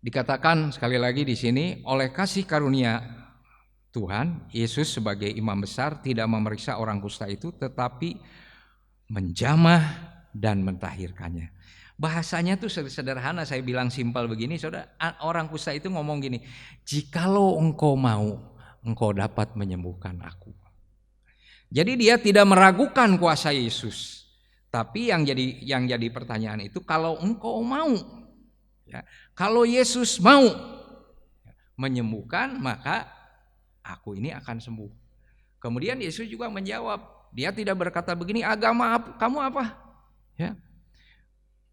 dikatakan sekali lagi di sini, oleh kasih karunia Tuhan, Yesus sebagai imam besar tidak memeriksa orang kusta itu, tetapi menjamah dan mentahirkannya. Bahasanya tuh sederhana, saya bilang simpel begini, saudara. Orang kusta itu ngomong gini, jikalau engkau mau, engkau dapat menyembuhkan aku. Jadi dia tidak meragukan kuasa Yesus. Tapi yang jadi pertanyaan itu, kalau engkau mau, ya, kalau Yesus mau menyembuhkan, maka aku ini akan sembuh. Kemudian Yesus juga menjawab, dia tidak berkata begini, agama kamu apa? Ya.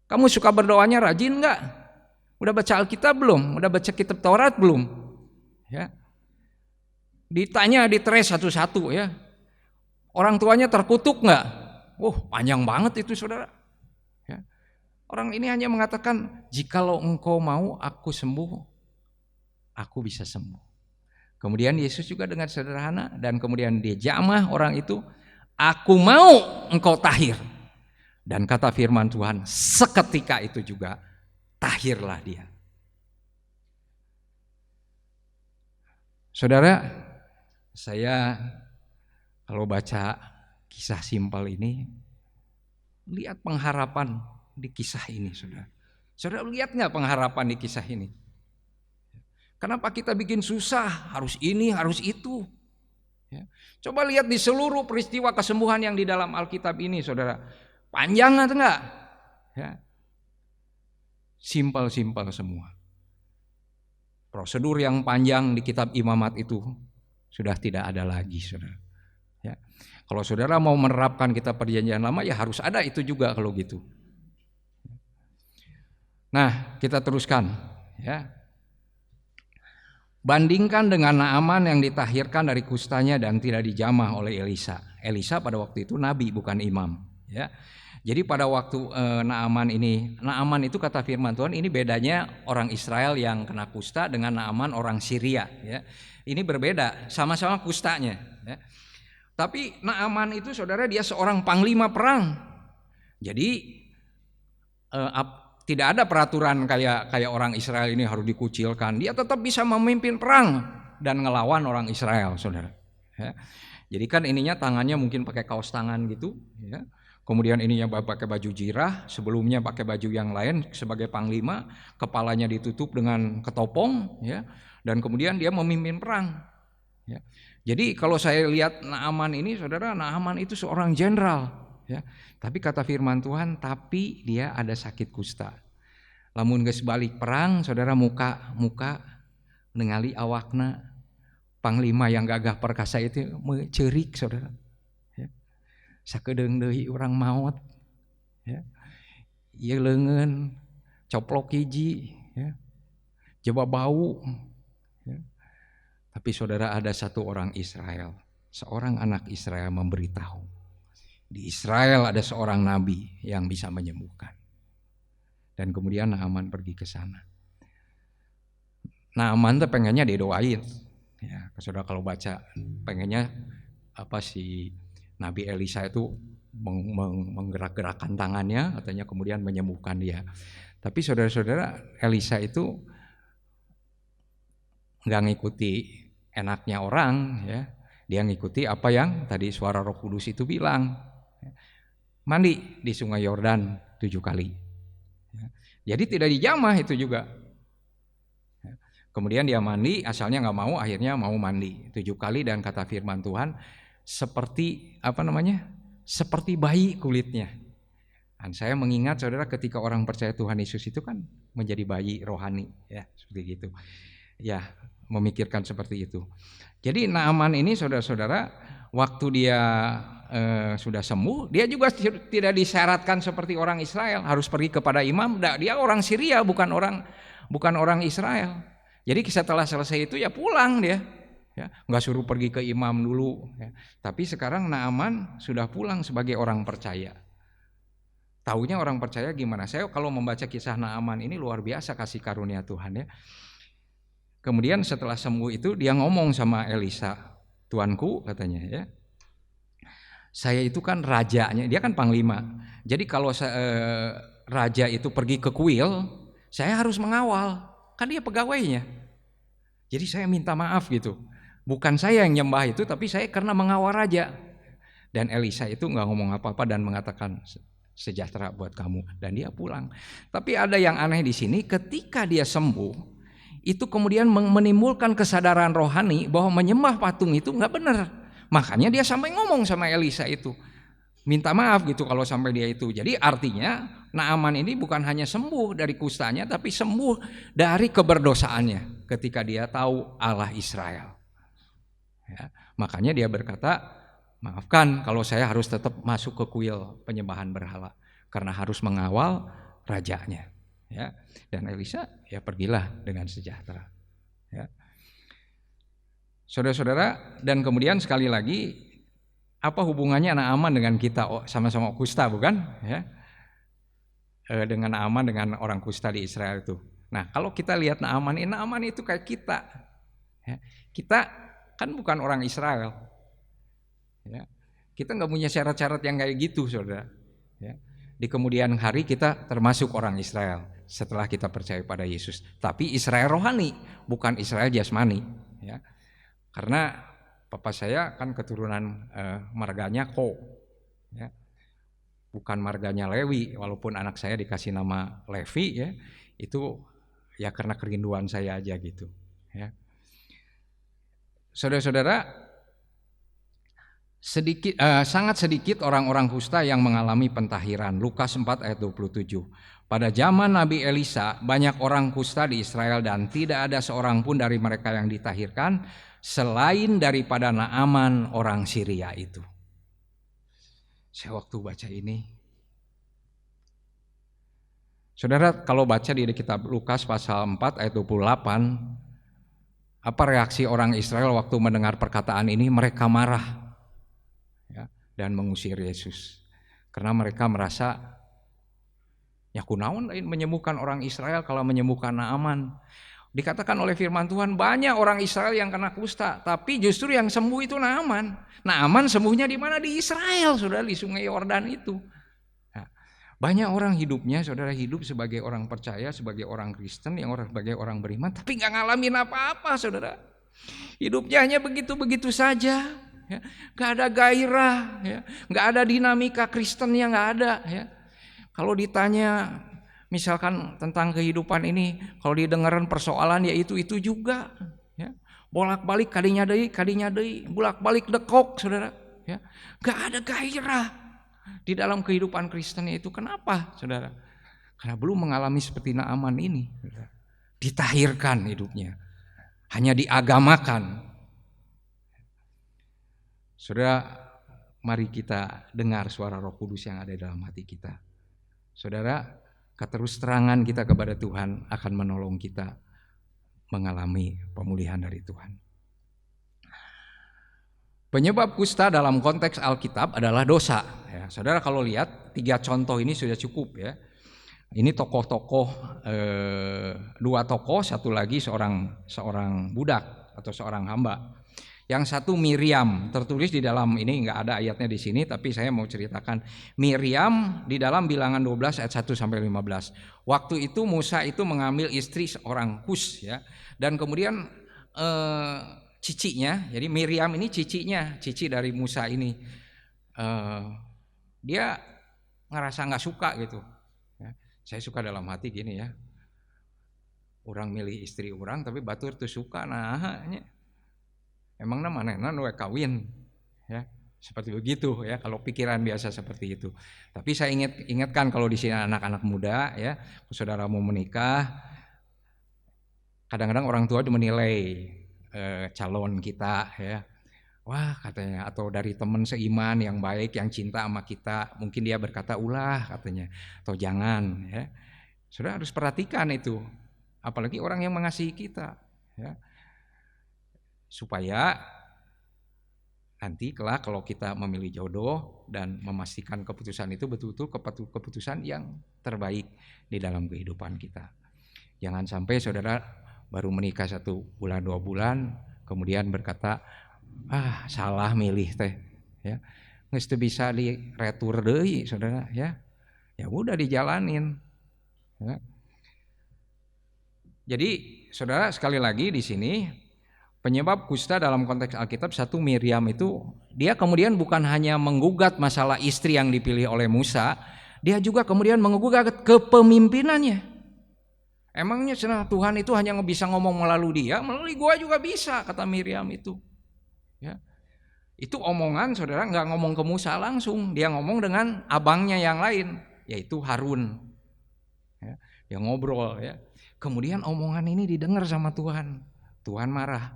Kamu suka berdoanya rajin enggak? Udah baca Alkitab belum? Udah baca kitab Taurat belum? Ya. Ditanya, diteres satu-satu ya. Orang tuanya terkutuk enggak? Panjang banget itu saudara. Ya. Orang ini hanya mengatakan, jikalau engkau mau aku sembuh, aku bisa sembuh. Kemudian Yesus juga dengan sederhana dan kemudian dia jamah orang itu, aku mau engkau tahir. Dan kata firman Tuhan, seketika itu juga tahirlah dia. Saudara, saya kalau baca kisah simpel ini, lihat pengharapan di kisah ini, saudara. Saudara lihat nggak pengharapan di kisah ini? Kenapa kita bikin susah, harus ini, harus itu? Ya. Coba lihat di seluruh peristiwa kesembuhan yang di dalam Alkitab ini, saudara. Panjang atau enggak? Ya. Simpel-simpel semua. Prosedur yang panjang di kitab Imamat itu sudah tidak ada lagi, saudara. Ya. Kalau saudara mau menerapkan kitab Perjanjian Lama, ya harus ada itu juga kalau gitu. Nah, kita teruskan. Ya. Bandingkan dengan Naaman yang ditahirkan dari kustanya dan tidak dijamah oleh Elisa. Elisa pada waktu itu nabi bukan imam. Ya. Jadi pada waktu Naaman itu kata firman Tuhan, ini bedanya orang Israel yang kena kusta dengan Naaman orang Syria. Ya. Ini berbeda, sama-sama kustanya. Ya. Tapi Naaman itu saudara dia seorang panglima perang. Jadi tidak ada peraturan kayak orang Israel ini harus dikucilkan. Dia tetap bisa memimpin perang dan ngelawan orang Israel, saudara. Ya. Jadi kan ininya tangannya mungkin pakai kaos tangan gitu. Ya. Kemudian ininya pakai baju jirah, sebelumnya pakai baju yang lain sebagai panglima, kepalanya ditutup dengan ketopong, ya, dan kemudian dia memimpin perang. Ya. Jadi kalau saya lihat Naaman ini, saudara, Naaman itu seorang jenderal, ya. Tapi kata firman Tuhan, tapi dia ada sakit kusta. Lamun geus balik perang, saudara, muka ningali awakna panglima yang gagah perkasa itu ceurik, saudara. Sakedeung deui urang maot, ya. Ieu leungeun coplok hiji, ya. Coba bau, ya. Tapi saudara, ada satu orang Israel, seorang anak Israel memberitahu, di Israel ada seorang nabi yang bisa menyembuhkan. Dan kemudian Naaman pergi ke sana. Naaman tuh pengennya didoain, ya. Saudara kalau baca pengennya si Nabi Elisa itu menggerak-gerakkan tangannya, katanya kemudian menyembuhkan dia. Tapi saudara-saudara, Elisa itu nggak ngikuti enaknya orang, ya. Dia ngikuti apa yang tadi suara Roh Kudus itu bilang. Mandi di Sungai Yordan 7 kali. Jadi tidak dijamah itu juga. Kemudian dia mandi, asalnya nggak mau, akhirnya mau mandi 7 kali dan kata firman Tuhan, seperti seperti bayi kulitnya. Dan saya mengingat saudara ketika orang percaya Tuhan Yesus itu kan menjadi bayi rohani, ya seperti gitu. Ya, memikirkan seperti itu. Jadi Naaman ini saudara-saudara, waktu dia sudah sembuh, dia juga tidak disyaratkan seperti orang Israel harus pergi kepada imam. Dia orang Syria, bukan orang Israel. Jadi setelah selesai itu ya pulang dia. Ya, nggak suruh pergi ke imam dulu, ya. Tapi sekarang Naaman sudah pulang sebagai orang percaya. Taunya orang percaya gimana? Saya kalau membaca kisah Naaman ini luar biasa kasih karunia Tuhan ya. Kemudian setelah sembuh itu dia ngomong sama Elisa, "Tuanku," katanya ya, "saya itu kan rajanya," dia kan panglima. Jadi kalau raja itu pergi ke kuil, saya harus mengawal, kan dia pegawainya. Jadi saya minta maaf gitu. Bukan saya yang nyembah itu, tapi saya karena mengawal raja. Dan Elisa itu nggak ngomong apa-apa dan mengatakan, "Sejahtera buat kamu," dan dia pulang. Tapi ada yang aneh di sini, ketika dia sembuh, itu kemudian menimbulkan kesadaran rohani bahwa menyembah patung itu nggak benar. Makanya dia sampai ngomong sama Elisa itu, minta maaf gitu kalau sampai dia itu. Jadi artinya Naaman ini bukan hanya sembuh dari kustanya, tapi sembuh dari keberdosaannya ketika dia tahu Allah Israel. Ya, makanya dia berkata, "Maafkan kalau saya harus tetap masuk ke kuil penyembahan berhala karena harus mengawal rajanya." Ya, dan Elisa ya pergilah dengan sejahtera. Ya. Saudara-saudara, dan kemudian sekali lagi, apa hubungannya Naaman dengan kita? Sama-sama kusta bukan? Ya. Dengan Naaman dengan orang kusta di Israel itu. Nah, kalau kita lihat Naaman itu kayak kita. Ya. Kita kan bukan orang Israel. Ya. Kita nggak punya syarat-syarat yang kayak gitu, saudara. Ya. Di kemudian hari kita termasuk orang Israel setelah kita percaya pada Yesus. Tapi Israel rohani, bukan Israel jasmani. Ya. Karena papa saya kan keturunan marganya Ko, ya. Bukan marganya Lewi. Walaupun anak saya dikasih nama Levi, ya, itu ya karena kerinduan saya aja gitu. Ya. Saudara-saudara, sangat sedikit orang-orang kusta yang mengalami pentahiran. Lukas 4 ayat 27. Pada zaman Nabi Elisa, banyak orang kusta di Israel dan tidak ada seorang pun dari mereka yang ditahirkan selain daripada Naaman orang Syria itu. Saya waktu baca ini, saudara, kalau baca di kitab Lukas pasal 4 ayat 28, apa reaksi orang Israel waktu mendengar perkataan ini? Mereka marah, ya, dan mengusir Yesus karena mereka merasa, ya kunaon menyembuhkan orang Israel kalau menyembuhkan Naaman. Dikatakan oleh firman Tuhan banyak orang Israel yang kena kusta, tapi justru yang sembuh itu Naaman. Naaman sembuhnya di mana? Di Israel, saudara, di Sungai Yordan itu. Nah, banyak orang hidupnya, saudara, hidup sebagai orang percaya, sebagai orang Kristen, yang sebagai orang beriman, tapi nggak ngalamin apa-apa, saudara. Hidupnya hanya begitu-begitu saja, ya. Nggak ada gairah, ya. Nggak ada dinamika Kristen yang nggak ada. Ya. Kalau ditanya misalkan tentang kehidupan ini, kalau didengaran persoalan ya itu juga, ya. Bolak-balik kadinya deui, bolak-balik dekok, saudara, ya. Gak ada gairah di dalam kehidupan Kristen itu. Kenapa, saudara? Karena belum mengalami seperti Naaman ini, saudara. Ditahirkan hidupnya, hanya diagamakan. Saudara, mari kita dengar suara Roh Kudus yang ada dalam hati kita. Saudara, keterus-terangan kita kepada Tuhan akan menolong kita mengalami pemulihan dari Tuhan. Penyebab kusta dalam konteks Alkitab adalah dosa. Ya, saudara, kalau lihat 3 contoh ini sudah cukup, ya. Ini tokoh-tokoh, 2 tokoh, satu lagi seorang budak atau seorang hamba. Yang satu Miriam, tertulis di dalam ini, nggak ada ayatnya di sini, tapi saya mau ceritakan. Miriam di dalam Bilangan 12 ayat 1 sampai 15. Waktu itu Musa itu mengambil istri seorang Kus, ya, dan kemudian cicinya, jadi Miriam ini cici dari Musa ini, dia ngerasa nggak suka gitu. Ya. Saya suka dalam hati gini, ya, orang milih istri orang tapi batur tuh suka, nah. Emang manehna we kawin, ya, seperti begitu, ya, kalau pikiran biasa seperti itu. Tapi saya ingatkan kalau di sini anak-anak muda, ya, saudara mau menikah, kadang-kadang orang tua menilai calon kita, ya, wah katanya, atau dari teman seiman yang baik yang cinta sama kita, mungkin dia berkata ulah katanya, atau jangan, ya. Saudara harus perhatikan itu, apalagi orang yang mengasihi kita, ya. Supaya nanti kelak kalau kita memilih jodoh dan memastikan keputusan itu betul-betul keputusan yang terbaik di dalam kehidupan kita. Jangan sampai saudara baru menikah 1 bulan 2 bulan kemudian berkata, salah milih teh, ya. Geus teu bisa diretur deui saudara, ya. Ya udah dijalanin. Ya. Jadi saudara sekali lagi di sini penyebab kusta dalam konteks Alkitab, satu Miriam itu dia kemudian bukan hanya menggugat masalah istri yang dipilih oleh Musa, dia juga kemudian menggugat kepemimpinannya. Emangnya Tuhan itu hanya bisa ngomong melalui dia, melalui gua juga bisa, kata Miriam itu. Ya. Itu omongan saudara nggak ngomong ke Musa langsung, dia ngomong dengan abangnya yang lain, yaitu Harun. Ya, dia ngobrol ya. Kemudian omongan ini didengar sama Tuhan. Tuhan marah.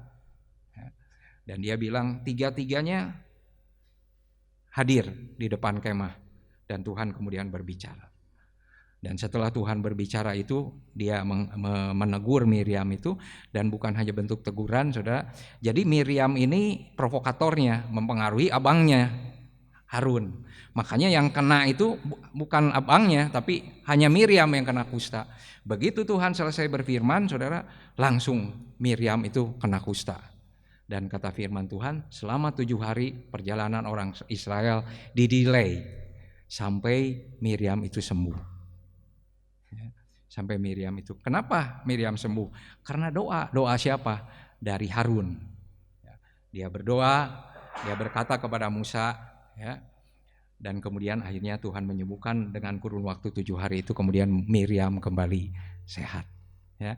Ya. Dan dia bilang 3-tiganya hadir di depan kemah dan Tuhan kemudian berbicara. Dan setelah Tuhan berbicara itu, dia menegur Miriam itu, dan bukan hanya bentuk teguran, saudara. Jadi Miriam ini provokatornya, mempengaruhi abangnya, Harun. Makanya yang kena itu bukan abangnya, tapi hanya Miriam yang kena kusta. Begitu Tuhan selesai berfirman, saudara, langsung Miriam itu kena kusta. Dan kata firman Tuhan, selama 7 hari perjalanan orang Israel didelay sampai Miriam itu sembuh. Sampai Miriam itu. Kenapa Miriam sembuh? Karena doa siapa? Dari Harun. Dia berdoa, dia berkata kepada Musa, ya. Dan kemudian akhirnya Tuhan menyembuhkan dengan kurun waktu 7 hari itu, kemudian Miriam kembali sehat. Ya.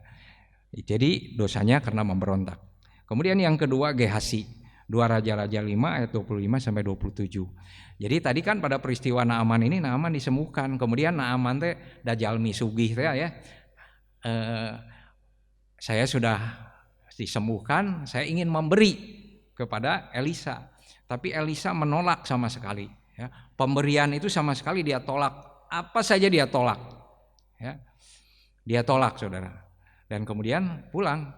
Jadi dosanya karena memberontak. Kemudian yang kedua Gehasi, 2 Raja-Raja 5 ayat 25 sampai 27. Jadi tadi kan pada peristiwa Naaman ini, Naaman disembuhkan. Kemudian Naaman teh dajalmi sugih teh ya. Saya sudah disembuhkan, saya ingin memberi kepada Elisa. Tapi Elisa menolak sama sekali. Ya. Pemberian itu sama sekali dia tolak. Apa saja dia tolak. Ya. Dia tolak saudara. Dan kemudian pulang.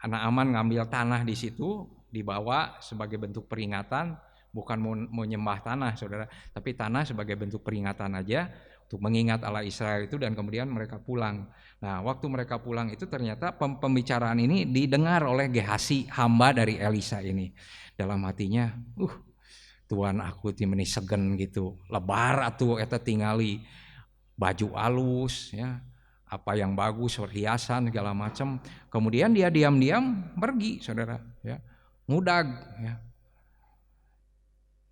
Naaman ngambil tanah di situ, dibawa sebagai bentuk peringatan. Bukan mau nyembah tanah saudara, tapi tanah sebagai bentuk peringatan aja untuk mengingat Allah Israel itu, dan kemudian mereka pulang. Nah waktu mereka pulang itu ternyata pembicaraan ini didengar oleh Gehasi, hamba dari Elisa ini. Dalam hatinya, Tuhan aku timeni segen gitu, lebar atuh eta tingali baju alus ya, apa yang bagus, perhiasan segala macam. Kemudian dia diam-diam pergi saudara ya, ngudag ya.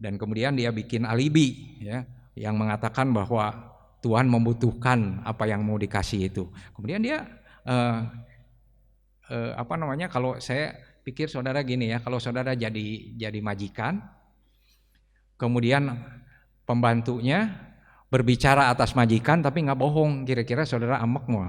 Dan kemudian dia bikin alibi ya, yang mengatakan bahwa Tuhan membutuhkan apa yang mau dikasih itu. Kemudian dia kalau saya pikir saudara gini ya, kalau saudara jadi majikan, kemudian pembantunya berbicara atas majikan tapi nggak bohong, kira-kira saudara ambek mau?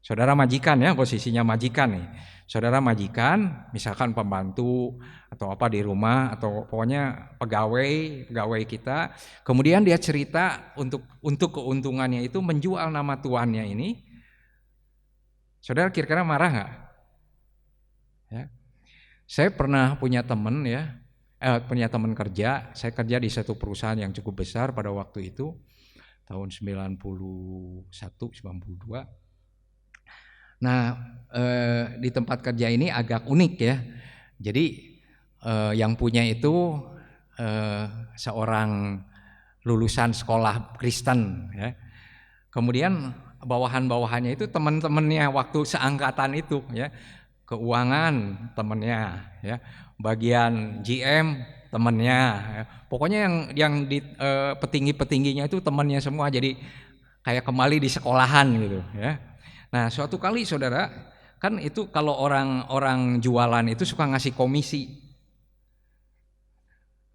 Saudara majikan ya, posisinya majikan nih. Saudara majikan, misalkan pembantu atau apa di rumah, atau pokoknya pegawai kita. Kemudian dia cerita untuk keuntungannya itu menjual nama tuannya ini. Saudara kira-kira marah nggak? Ya. Saya pernah punya teman ya, punya teman kerja. Saya kerja di satu perusahaan yang cukup besar pada waktu itu, tahun 91, 92. Nah di tempat kerja ini agak unik ya. Jadi yang punya itu seorang lulusan sekolah Kristen ya. Kemudian bawahan-bawahannya itu teman-temannya waktu seangkatan itu ya. Keuangan temannya ya. Bagian GM temannya ya. Pokoknya yang di petinggi-petingginya itu temannya semua, jadi kayak kembali di sekolahan gitu ya. Nah suatu kali saudara, kan itu kalau orang jualan itu suka ngasih komisi.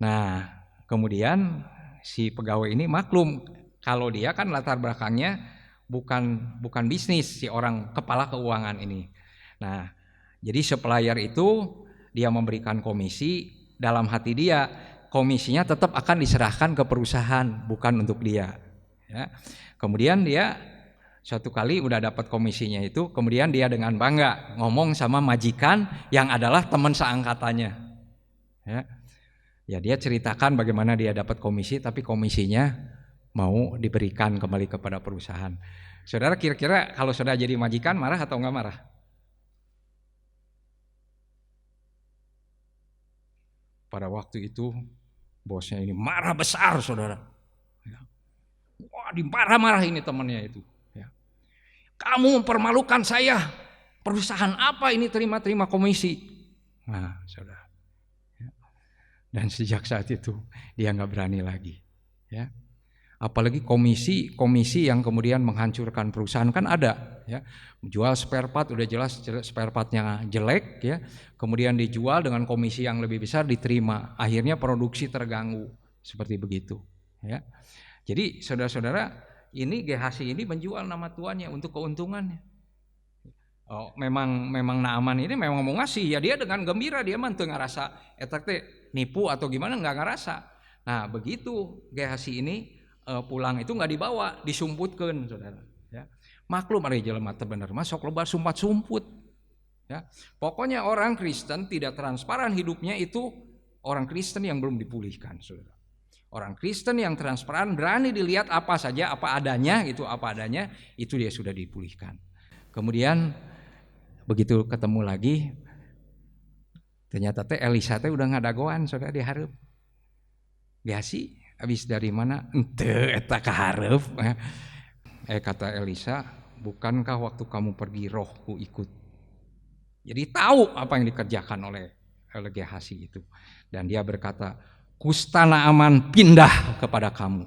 Nah kemudian si pegawai ini maklum kalau dia kan latar belakangnya bukan bisnis, si orang kepala keuangan ini. Nah jadi supplier itu dia memberikan komisi, dalam hati dia komisinya tetap akan diserahkan ke perusahaan, bukan untuk dia ya. Kemudian dia suatu kali udah dapat komisinya itu, kemudian dia dengan bangga ngomong sama majikan yang adalah teman seangkatannya Ya dia ceritakan bagaimana dia dapat komisi, tapi komisinya mau diberikan kembali kepada perusahaan. Saudara kira-kira kalau saudara jadi majikan marah atau enggak marah? Pada waktu itu bosnya ini marah besar, saudara. Wah, dimarah-marah ini temannya itu. Kamu mempermalukan saya. Perusahaan apa ini terima-terima komisi? Nah, saudara. Dan sejak saat itu dia nggak berani lagi. Ya. Apalagi komisi yang kemudian menghancurkan perusahaan kan ada. Ya. Jual spare part udah jelas spare partnya jelek, ya. Kemudian dijual dengan komisi yang lebih besar diterima. Akhirnya produksi terganggu seperti begitu. Ya. Jadi saudara-saudara, ini GHC ini menjual nama tuannya untuk keuntungannya. Oh, memang Naaman ini memang mau ngasih, ya dia dengan gembira, dia mah teu ngarasa eta teh nipu atau gimana, enggak ngarasa. Nah, begitu GHC ini pulang itu enggak dibawa, disumputkeun, saudara. Ya. Maklum ari jelema teh bener mah sok loba sumput-sumput. Ya. Pokoknya orang Kristen tidak transparan hidupnya itu orang Kristen yang belum dipulihkan, saudara. Orang Kristen yang transparan, berani dilihat apa saja, apa adanya, itu dia sudah dipulihkan. Kemudian begitu ketemu lagi, ternyata teh Elisa teh udah ngadagoan, saudara, dihareup. Biasi, habis dari mana? Ente eta kahareup. Kata Elisa, bukankah waktu kamu pergi rohku ikut? Jadi tahu apa yang dikerjakan oleh Gehazi itu. Dan dia berkata, kusta Naaman pindah kepada kamu.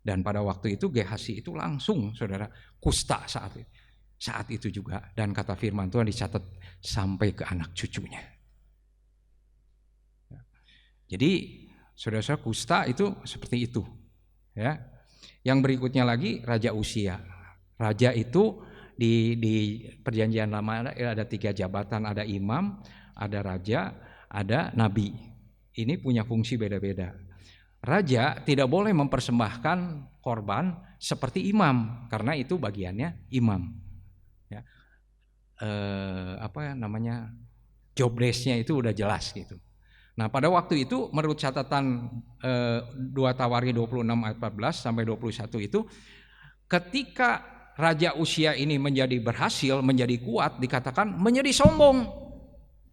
Dan pada waktu itu Gehazi itu langsung, saudara, kusta saat itu juga. Dan kata firman Tuhan dicatat sampai ke anak cucunya. Jadi saudara-saudara, kusta itu seperti itu. Ya. Yang berikutnya lagi Raja Usia. Raja itu di perjanjian lama ada 3 jabatan, ada imam, ada raja, ada nabi. Ini punya fungsi beda-beda. Raja tidak boleh mempersembahkan korban seperti imam, karena itu bagiannya imam. Ya. Job desk-nya itu udah jelas gitu. Nah, pada waktu itu menurut catatan 2 Tawari 26 ayat 14 sampai 21 itu, ketika Raja Usia ini menjadi berhasil, menjadi kuat, dikatakan menjadi sombong.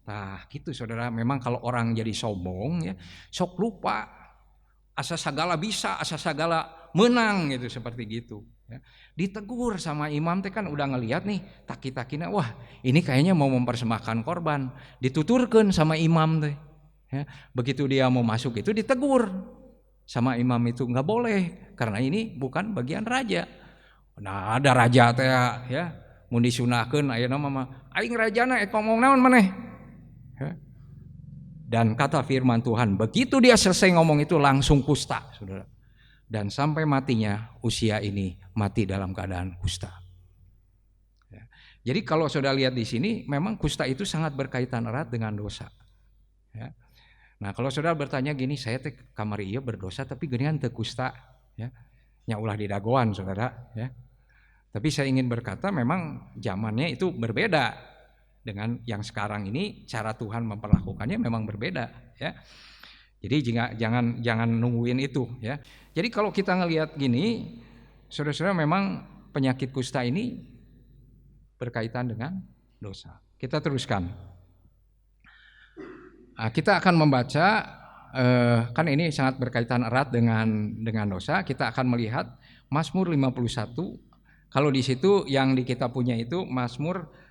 Nah gitu saudara, memang kalau orang jadi sombong ya, sok lupa asa sagala bisa, asa sagala menang gitu, seperti gitu ya. Ditegur sama imam teh kan udah ngelihat nih taki-takina, wah ini kayaknya mau mempersembahkan korban, dituturkan sama imam teh ya. Begitu dia mau masuk itu ditegur sama imam itu, nggak boleh karena ini bukan bagian raja. Nah ada raja teh ya, mun disunahkeun ayeuna mah aing rajana ngomong naon maneh. Dan kata firman Tuhan, begitu dia selesai ngomong itu langsung kusta, saudara. Dan sampai matinya Usia ini mati dalam keadaan kusta. Ya. Jadi kalau saudara lihat di sini, memang kusta itu sangat berkaitan erat dengan dosa. Ya. Nah kalau saudara bertanya gini, saya teh kamari ieu berdosa tapi geuningan teu kusta, ya. Nya ulah didagoan, saudara. Ya. Tapi saya ingin berkata, memang zamannya itu berbeda. Dengan yang sekarang ini cara Tuhan memperlakukannya memang berbeda ya. Jadi jangan nungguin itu ya. Jadi kalau kita ngelihat gini, saudara-saudara, memang penyakit kusta ini berkaitan dengan dosa. Kita teruskan. Nah, kita akan membaca kan ini sangat berkaitan erat dengan dosa. Kita akan melihat Mazmur 51. Kalau di situ yang di kita punya itu Mazmur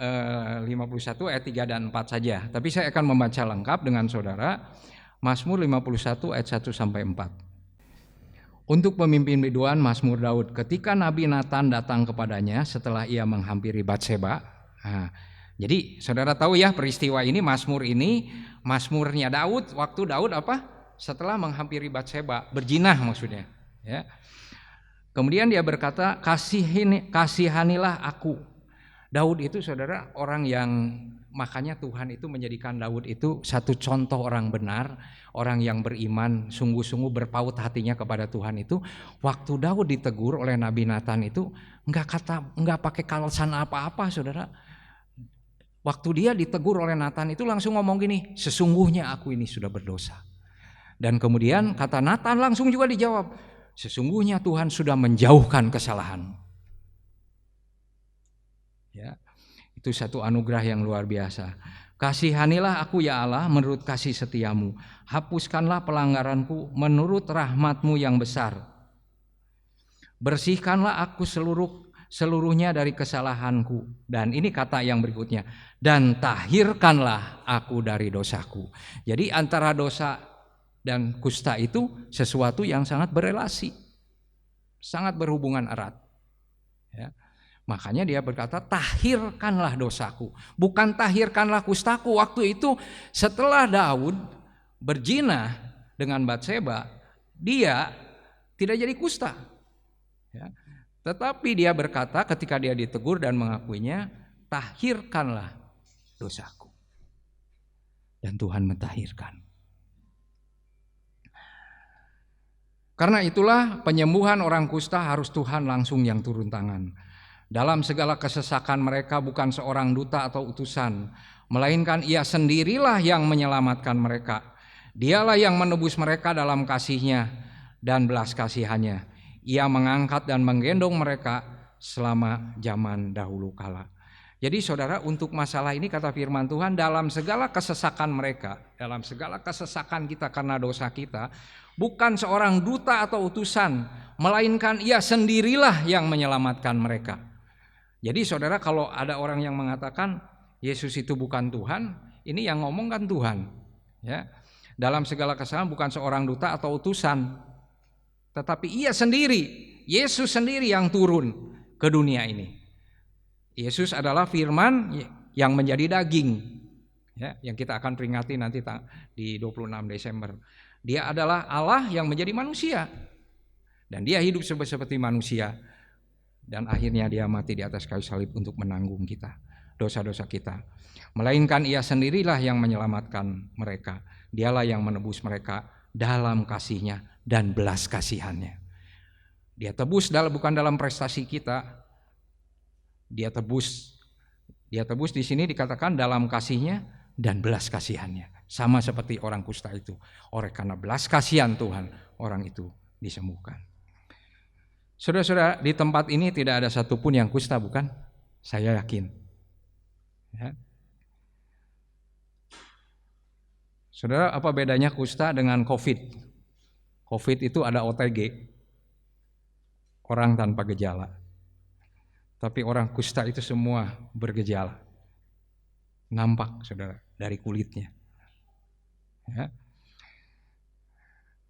51 ayat 3 dan 4 saja. Tapi saya akan membaca lengkap dengan saudara Mazmur 51 ayat 1 sampai 4. Untuk pemimpin biduan Mazmur Daud, ketika Nabi Nathan datang kepadanya setelah ia menghampiri Batseba. Nah, jadi saudara tahu ya peristiwa ini, Mazmurnya Daud, waktu Daud apa? Setelah menghampiri Batseba, berzinah maksudnya ya. Kemudian dia berkata, kasihanilah aku. Daud itu saudara orang yang, makanya Tuhan itu menjadikan Daud itu satu contoh orang benar, orang yang beriman, sungguh-sungguh berpaut hatinya kepada Tuhan itu. Waktu Daud ditegur oleh Nabi Nathan itu enggak pakai kalasan apa-apa, saudara. Waktu dia ditegur oleh Nathan itu langsung ngomong gini, sesungguhnya aku ini sudah berdosa. Dan kemudian kata Nathan langsung juga dijawab, sesungguhnya Tuhan sudah menjauhkan kesalahanmu. Ya, itu satu anugerah yang luar biasa. Kasihanilah aku ya Allah menurut kasih setiamu. Hapuskanlah pelanggaranku menurut rahmatmu yang besar. Bersihkanlah aku seluruhnya dari kesalahanku. Dan ini kata yang berikutnya. Dan tahirkanlah aku dari dosaku. Jadi antara dosa dan kusta itu sesuatu yang sangat berelasi. Sangat berhubungan erat. Ya. Makanya dia berkata, tahirkanlah dosaku, bukan tahirkanlah kustaku. Waktu itu setelah Daud berzina dengan Batseba, dia tidak jadi kusta. Ya. Tetapi dia berkata ketika dia ditegur dan mengakuinya, tahirkanlah dosaku. Dan Tuhan mentahirkan. Karena itulah penyembuhan orang kusta harus Tuhan langsung yang turun tangan. Dalam segala kesesakan mereka bukan seorang duta atau utusan, melainkan Ia sendirilah yang menyelamatkan mereka. Dialah yang menebus mereka dalam kasih-Nya dan belas kasihan-Nya. Ia mengangkat dan menggendong mereka selama zaman dahulu kala. Jadi saudara, untuk masalah ini kata firman Tuhan, dalam segala kesesakan mereka, dalam segala kesesakan kita karena dosa kita, bukan seorang duta atau utusan, melainkan Ia sendirilah yang menyelamatkan mereka. Jadi saudara, kalau ada orang yang mengatakan Yesus itu bukan Tuhan, ini yang ngomong kan Tuhan. Ya. Dalam segala kesalahan bukan seorang duta atau utusan, tetapi Ia sendiri, Yesus sendiri yang turun ke dunia ini. Yesus adalah firman yang menjadi daging, ya, yang kita akan peringati nanti di 26 Desember. Dia adalah Allah yang menjadi manusia, dan Dia hidup seperti manusia. Dan akhirnya Dia mati di atas kayu salib untuk menanggung kita, dosa-dosa kita. Melainkan Ia sendirilah yang menyelamatkan mereka. Dialah yang menebus mereka dalam kasih-Nya dan belas kasihan-Nya. Dia tebus bukan dalam prestasi kita. Dia tebus di sini dikatakan dalam kasih-Nya dan belas kasihan-Nya. Sama seperti orang kusta itu. Oleh karena belas kasihan Tuhan, orang itu disembuhkan. Saudara-saudara, di tempat ini tidak ada satupun yang kusta, bukan? Saya yakin. Ya. Saudara, apa bedanya kusta dengan COVID? COVID itu ada OTG, orang tanpa gejala. Tapi orang kusta itu semua bergejala. Nampak, saudara, dari kulitnya. Ya.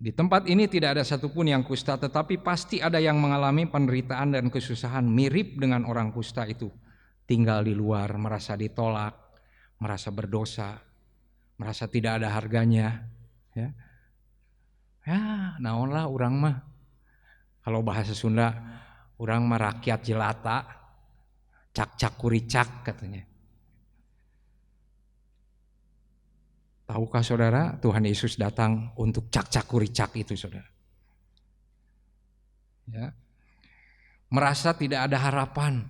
Di tempat ini tidak ada satupun yang kusta, tetapi pasti ada yang mengalami penderitaan dan kesusahan mirip dengan orang kusta itu. Tinggal di luar, merasa ditolak, merasa berdosa, merasa tidak ada harganya. Ya, naonlah urang mah. Kalau bahasa Sunda, urang mah rakyat jelata, cak-cak kuricak katanya. Tahukah saudara, Tuhan Yesus datang untuk cak-cak kuricak itu, saudara. Ya. Merasa tidak ada harapan,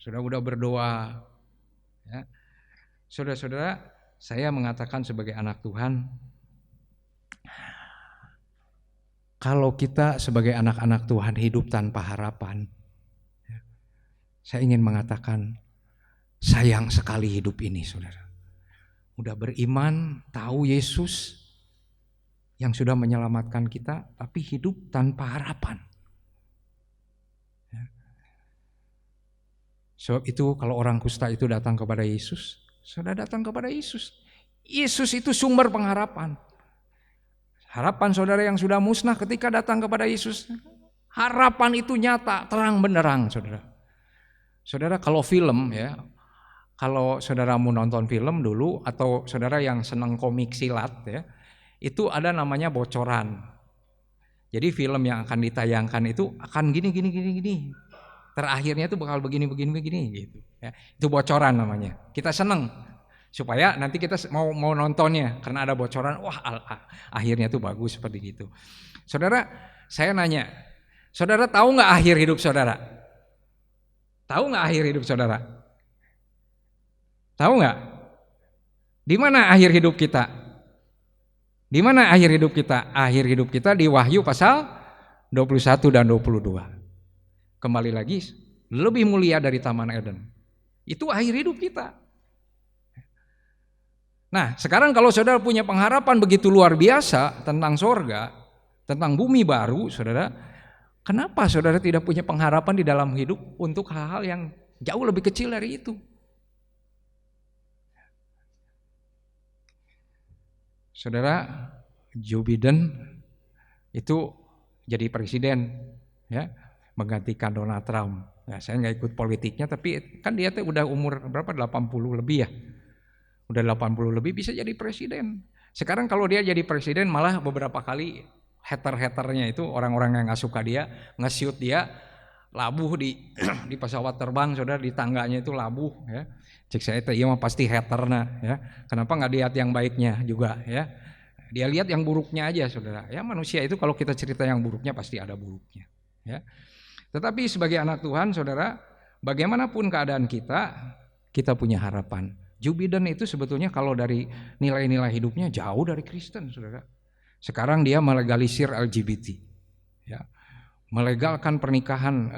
sudah berdoa. Ya. Saudara-saudara, saya mengatakan sebagai anak Tuhan, kalau kita sebagai anak-anak Tuhan hidup tanpa harapan, ya, saya ingin mengatakan sayang sekali hidup ini, saudara. Udah beriman, tahu Yesus yang sudah menyelamatkan kita, tapi hidup tanpa harapan. Ya. Sebab itu kalau orang kusta itu datang kepada Yesus, sudah datang kepada Yesus. Yesus itu sumber pengharapan. Harapan saudara yang sudah musnah ketika datang kepada Yesus, harapan itu nyata, terang benderang, saudara. Saudara, kalau film ya, kalau saudara mau nonton film dulu atau saudara yang senang komik silat ya, itu ada namanya bocoran. Jadi film yang akan ditayangkan itu akan gini. Terakhirnya itu bakal begini gitu. Ya, itu bocoran namanya. Kita senang supaya nanti kita mau nontonnya karena ada bocoran. Wah, akhirnya itu bagus seperti itu. Saudara, saya nanya, saudara tahu nggak akhir hidup saudara? Tahu nggak akhir hidup saudara? Tahu nggak? Di mana akhir hidup kita? Di mana akhir hidup kita? Akhir hidup kita di Wahyu pasal 21 dan 22. Kembali lagi, lebih mulia dari Taman Eden. Itu akhir hidup kita. Nah, sekarang kalau saudara punya pengharapan begitu luar biasa tentang sorga, tentang bumi baru, saudara, kenapa saudara tidak punya pengharapan di dalam hidup untuk hal-hal yang jauh lebih kecil dari itu? Saudara, Joe Biden itu jadi presiden, ya, menggantikan Donald Trump. Nah, saya nggak ikut politiknya, tapi kan dia tuh udah umur berapa? 80 lebih ya. Udah 80 lebih bisa jadi presiden. Sekarang kalau dia jadi presiden malah beberapa kali hater-haternya itu orang-orang yang nggak suka dia nge-shoot dia labuh di di pesawat terbang, saudara, di tangganya itu labuh, ya. Cek saya teh iya mah pasti haterna, ya. Kenapa nggak lihat yang baiknya juga, ya? Dia lihat yang buruknya aja, saudara. Ya manusia itu kalau kita cerita yang buruknya pasti ada buruknya, ya. Tetapi sebagai anak Tuhan, saudara, bagaimanapun keadaan kita punya harapan. Joe Biden itu sebetulnya kalau dari nilai-nilai hidupnya jauh dari Kristen, saudara. Sekarang dia melegalisir LGBT, ya, melegalkan pernikahan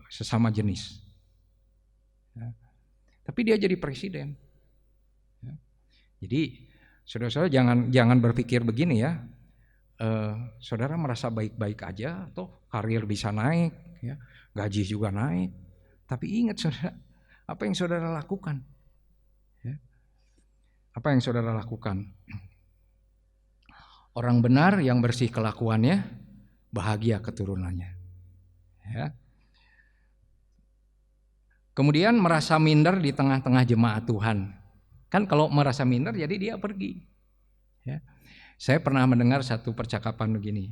sesama jenis, ya. Tapi dia jadi presiden, ya. Jadi saudara-saudara jangan berpikir begini ya, saudara merasa baik-baik aja, toh karir bisa naik, ya, gaji juga naik. Tapi ingat saudara, apa yang saudara lakukan? Apa yang saudara lakukan? Orang benar yang bersih kelakuannya, bahagia keturunannya, ya. Kemudian merasa minder di tengah-tengah jemaat Tuhan. Kan kalau merasa minder jadi dia pergi, ya. Saya pernah mendengar satu percakapan begini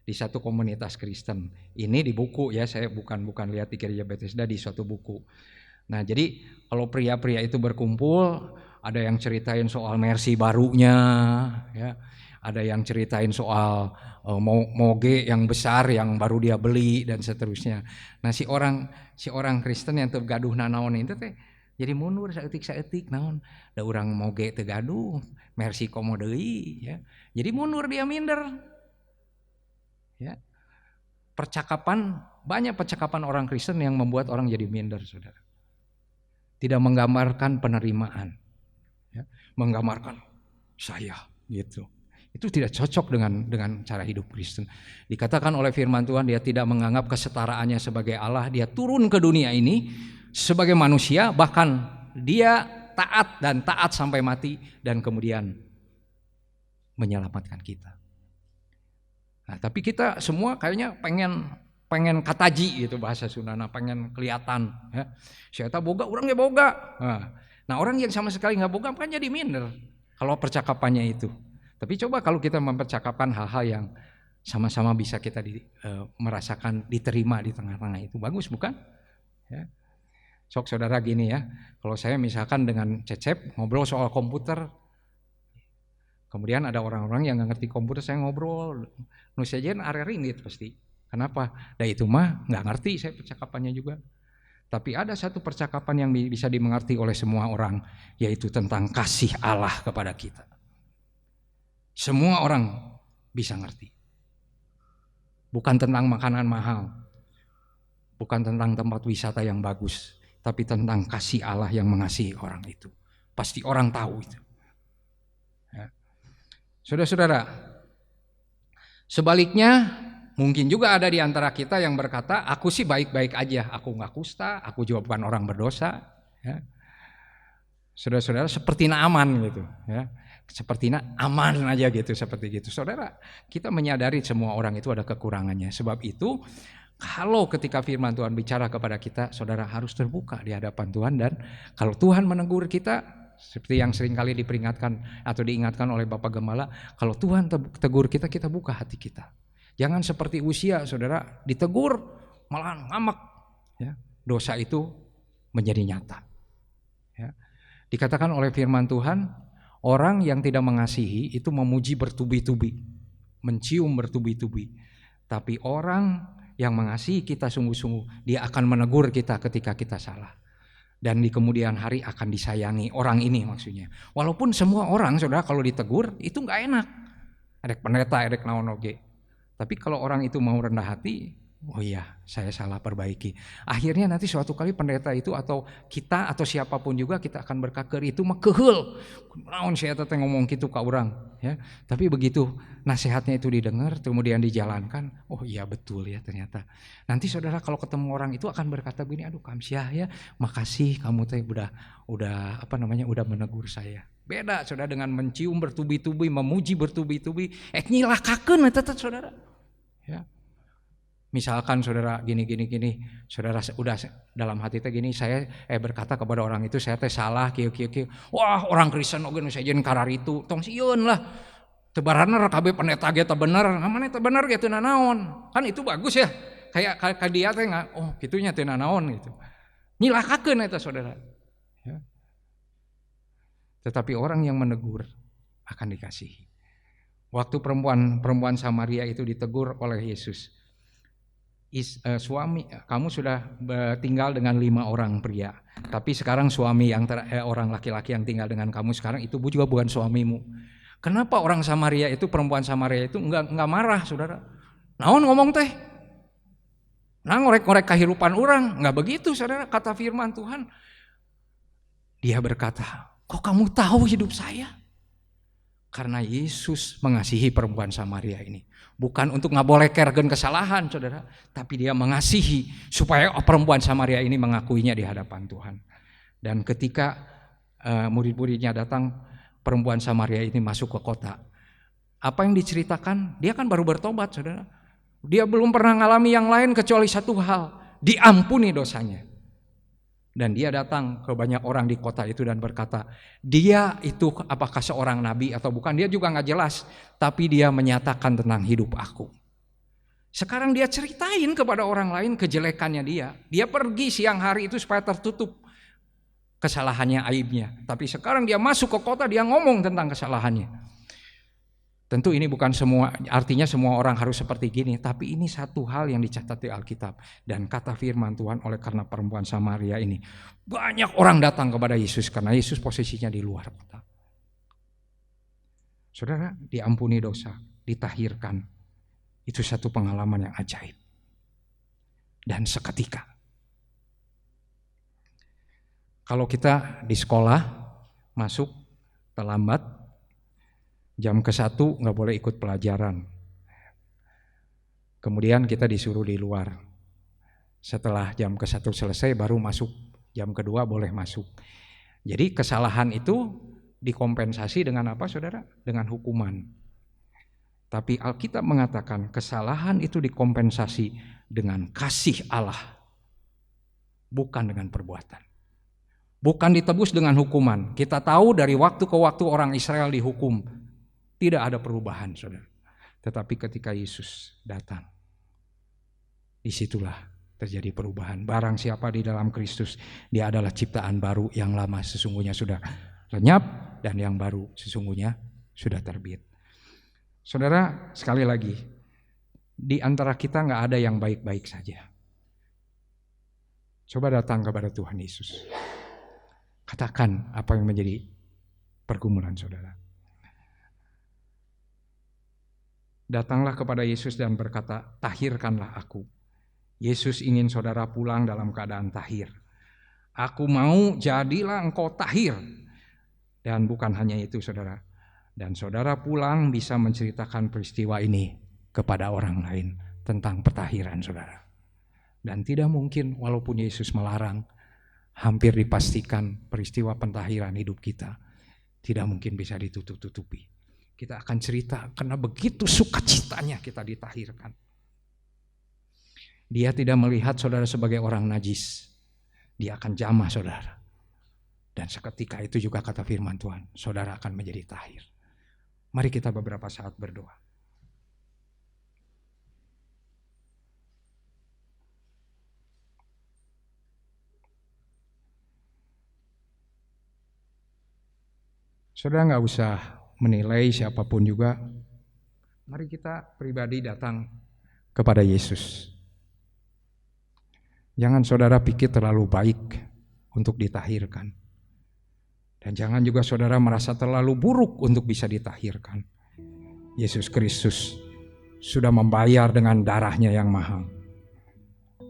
di satu komunitas Kristen. Ini di buku ya, saya bukan lihat di Gereja Bethesda, di suatu buku. Nah, jadi kalau pria-pria itu berkumpul, ada yang ceritain soal Mercy barunya, ya. Ada yang ceritain soal moge yang besar yang baru dia beli dan seterusnya. Nah, si orang Kristen yang teu gaduh nanaon itu teh jadi mundur saeutik naon. Da urang moge teu gaduh, Mercy komo deui, ya. Jadi mundur, dia minder. Ya. Banyak percakapan orang Kristen yang membuat orang jadi minder, saudara. Tidak menggambarkan penerimaan, ya. Menggambarkan saya gitu. Itu tidak cocok dengan cara hidup Kristen. Dikatakan oleh firman Tuhan, dia tidak menganggap kesetaraannya sebagai Allah. Dia turun ke dunia ini sebagai manusia, bahkan dia taat sampai mati dan kemudian menyelamatkan kita. Nah, tapi kita semua kayaknya pengen kataji gitu bahasa Sundana, pengen kelihatan, ya. Saya boga, orang ya boga. Nah, orang yang sama sekali nggak boga kan jadi minder kalau percakapannya itu. Tapi coba kalau kita mempercakapkan hal-hal yang sama-sama bisa kita merasakan diterima di tengah-tengah itu, bagus bukan? Ya. Sok saudara gini ya, kalau saya misalkan dengan Cecep ngobrol soal komputer, kemudian ada orang-orang yang nggak ngerti komputer, saya ngobrol, nusajen area ringgit pasti. Kenapa? Nah itu mah nggak ngerti saya percakapannya juga. Tapi ada satu percakapan yang bisa dimengerti oleh semua orang, yaitu tentang kasih Allah kepada kita. Semua orang bisa ngerti. Bukan tentang makanan mahal, bukan tentang tempat wisata yang bagus, tapi tentang kasih Allah yang mengasihi orang itu. Pasti orang tahu itu, ya. Saudara-saudara, sebaliknya mungkin juga ada di antara kita yang berkata, aku sih baik-baik aja, aku nggak kusta, aku juga bukan orang berdosa, ya. Saudara-saudara, seperti Naaman gitu, ya. Sepertinya aman aja gitu, seperti gitu. Saudara, kita menyadari semua orang itu ada kekurangannya. Sebab itu kalau ketika firman Tuhan bicara kepada kita, saudara harus terbuka di hadapan Tuhan. Dan kalau Tuhan menegur kita, seperti yang sering kali diperingatkan atau diingatkan oleh Bapak Gembala, kalau Tuhan tegur kita, kita buka hati kita. Jangan seperti Usia, saudara, ditegur malah ngamak, ya. Dosa itu menjadi nyata, ya. Dikatakan oleh firman Tuhan, orang yang tidak mengasihi itu memuji bertubi-tubi, mencium bertubi-tubi. Tapi orang yang mengasihi kita sungguh-sungguh, dia akan menegur kita ketika kita salah. dan di kemudian hari akan disayangi. Orang ini maksudnya. Walaupun semua orang saudara kalau ditegur itu nggak enak. Adek pendeta, adek naon oge. Tapi kalau orang itu mau rendah hati, oh iya saya salah perbaiki. Akhirnya nanti suatu kali pendeta itu atau kita atau siapapun juga kita akan berkata itu mah keheul. Naon saya teh ngomong gitu ka urang ya. Tapi begitu nasihatnya itu didengar kemudian dijalankan, oh iya betul ya ternyata. Nanti saudara kalau ketemu orang itu akan berkata begini, aduh kamsiah ya, makasih kamu teh udah udah menegur saya. Beda saudara dengan mencium bertubi-tubi, memuji bertubi-tubi, nyilakakeun eta teh saudara. Ya. Misalkan saudara gini, saudara udah dalam hati teh gini, saya berkata kepada orang itu saya teh salah kieu. Wah, orang Kristen oge nu sajeun kararitu, tong sieun lah. Teu baraner kabeh pendeta ge teh bener, mane teh bener ge teu nanaon. Kan itu bagus ya. Kayak dia teh oh kitunya teu nanaon gitu. Nyilakakeun eta saudara. Ya. Tetapi orang yang menegur akan dikasihi. Waktu perempuan Samaria itu ditegur oleh Yesus, suami kamu sudah tinggal dengan 5 orang pria, tapi sekarang suami yang orang laki-laki yang tinggal dengan kamu sekarang itu juga bukan suamimu. Kenapa orang Samaria itu, perempuan Samaria itu enggak marah saudara? Naon ngomong teh? Nah ngorek-ngorek kehidupan orang, enggak begitu saudara. Kata firman Tuhan, dia berkata, kok kamu tahu hidup saya? Karena Yesus mengasihi perempuan Samaria ini. Bukan untuk ngabolekerkeun kesalahan saudara, tapi dia mengasihi supaya perempuan Samaria ini mengakuinya di hadapan Tuhan. Dan ketika murid-muridnya datang, perempuan Samaria ini masuk ke kota. Apa yang diceritakan? Dia kan baru bertobat saudara. Dia belum pernah ngalami yang lain kecuali satu hal, diampuni dosanya. Dan dia datang ke banyak orang di kota itu dan berkata, dia itu apakah seorang nabi atau bukan, dia juga gak jelas. Tapi dia menyatakan tentang hidup aku. Sekarang dia ceritain kepada orang lain kejelekannya dia. Dia pergi siang hari itu supaya tertutup kesalahannya, aibnya. Tapi sekarang dia masuk ke kota, dia ngomong tentang kesalahannya. Tentu ini bukan artinya semua orang harus seperti gini, tapi ini satu hal yang dicatat di Alkitab. Dan kata firman Tuhan, oleh karena perempuan Samaria ini, banyak orang datang kepada Yesus karena Yesus posisinya di luar kota. Saudara, diampuni dosa, ditahirkan, itu satu pengalaman yang ajaib. Dan seketika. Kalau kita di sekolah masuk terlambat, jam ke-1 gak boleh ikut pelajaran. Kemudian kita disuruh di luar. Setelah jam ke-1 selesai baru masuk. Jam kedua boleh masuk. Jadi kesalahan itu dikompensasi dengan apa saudara? Dengan hukuman. Tapi Alkitab mengatakan kesalahan itu dikompensasi dengan kasih Allah. Bukan dengan perbuatan. Bukan ditebus dengan hukuman. Kita tahu dari waktu ke waktu orang Israel dihukum. Tidak ada perubahan saudara. Tetapi ketika Yesus datang, disitulah terjadi perubahan. Barang siapa di dalam Kristus, dia adalah ciptaan baru, yang lama sesungguhnya sudah lenyap dan yang baru sesungguhnya sudah terbit. Saudara, sekali lagi, di antara kita gak ada yang baik-baik saja. Coba datang kepada Tuhan Yesus. Katakan apa yang menjadi pergumulan saudara. Datanglah kepada Yesus dan berkata, tahirkanlah aku. Yesus ingin saudara pulang dalam keadaan tahir. Aku mau, jadilah engkau tahir. Dan bukan hanya itu saudara. Dan saudara pulang bisa menceritakan peristiwa ini kepada orang lain tentang pentahiran saudara. Dan tidak mungkin walaupun Yesus melarang, hampir dipastikan peristiwa pentahiran hidup kita tidak mungkin bisa ditutup-tutupi. Kita akan cerita karena begitu sukacitanya kita ditahirkan. Dia tidak melihat saudara sebagai orang najis. Dia akan jamah saudara. Dan seketika itu juga kata firman Tuhan, saudara akan menjadi tahir. Mari kita beberapa saat berdoa. Saudara gak usah menilai siapapun juga. Mari kita pribadi datang kepada Yesus. Jangan saudara pikir terlalu baik. untuk ditahirkan. Dan jangan juga saudara merasa terlalu buruk untuk bisa ditahirkan. Yesus Kristus sudah membayar dengan darahnya yang mahal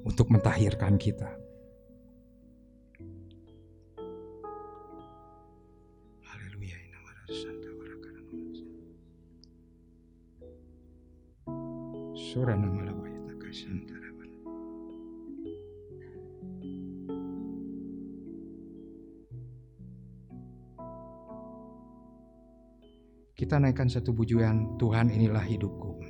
untuk mentahirkan kita. Haleluya. Surah nama lawayat kasantara. Kita naikkan satu pujian, Tuhan inilah hidupku.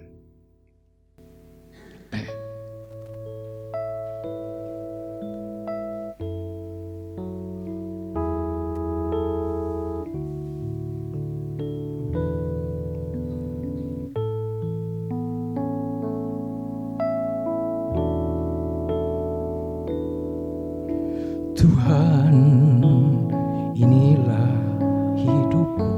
Tuhan, inilah hidupku.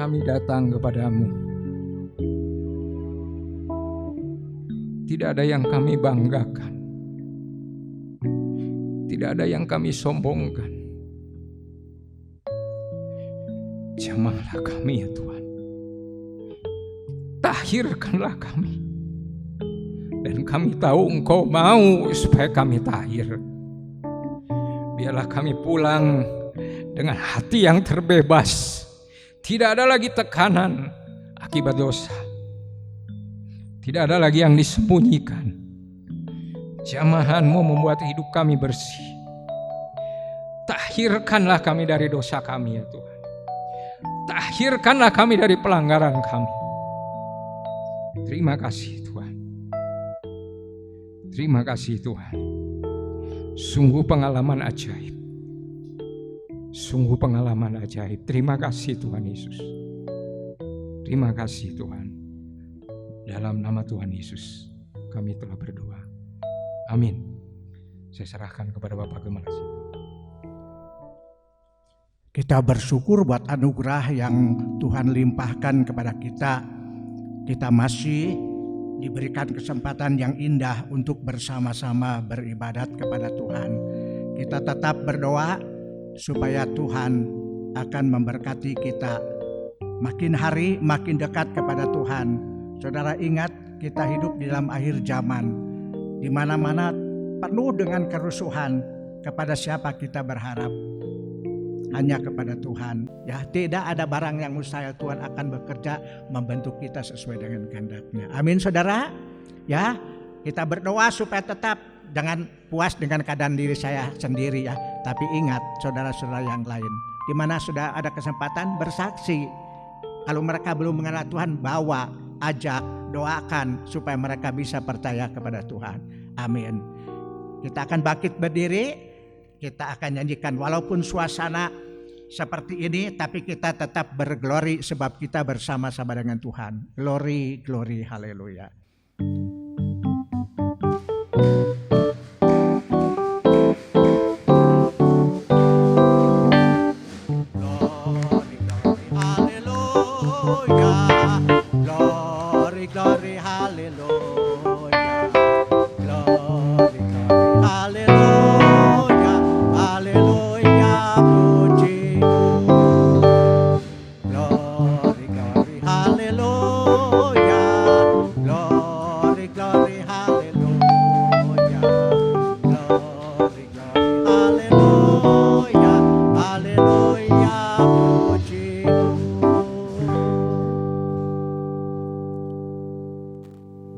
Kami datang kepadamu. Tidak ada yang kami banggakan. Tidak ada yang kami sombongkan. Jamahlah kami ya Tuhan. Tahirkanlah kami. Dan kami tahu Engkau mau supaya kami tahir. Biarlah kami pulang dengan hati yang terbebas. Tidak ada lagi tekanan akibat dosa. Tidak ada lagi yang disembunyikan. Jamahan-Mu membuat hidup kami bersih. Tahirkanlah kami dari dosa kami ya Tuhan. Tahirkanlah kami dari pelanggaran kami. Terima kasih Tuhan. Terima kasih Tuhan. Sungguh pengalaman ajaib. Sungguh pengalaman ajaib. Terima kasih Tuhan Yesus. Terima kasih Tuhan. Dalam nama Tuhan Yesus kami telah berdoa. Amin. Saya serahkan kepada Bapak Gemala. Kita bersyukur buat anugerah yang Tuhan limpahkan kepada kita. Kita masih diberikan kesempatan yang indah untuk bersama-sama beribadat kepada Tuhan. Kita tetap berdoa supaya Tuhan akan memberkati kita makin hari makin dekat kepada Tuhan. Saudara ingat, kita hidup di dalam akhir zaman, di mana-mana penuh dengan kerusuhan. Kepada siapa kita berharap? Hanya kepada Tuhan. Ya, tidak ada barang yang mustahil. Tuhan akan bekerja membentuk kita sesuai dengan kehendak-Nya. Amin, saudara. Ya, kita berdoa supaya tetap jangan puas dengan keadaan diri saya sendiri ya. Tapi ingat saudara-saudara yang lain, di mana sudah ada kesempatan bersaksi. Kalau mereka belum mengenal Tuhan, bawa ajak, doakan supaya mereka bisa percaya kepada Tuhan. Amin. Kita akan bangkit berdiri, kita akan nyanyikan walaupun suasana seperti ini, tapi kita tetap berglori sebab kita bersama-sama dengan Tuhan. Glory, glory, haleluya. Glory, glory, hallelujah. Glory, glory, hallelujah. Hallelujah, pujimu. Glory, glory, hallelujah. Glory, glory, hallelujah. Glory, glory, hallelujah. Hallelujah, pujimu.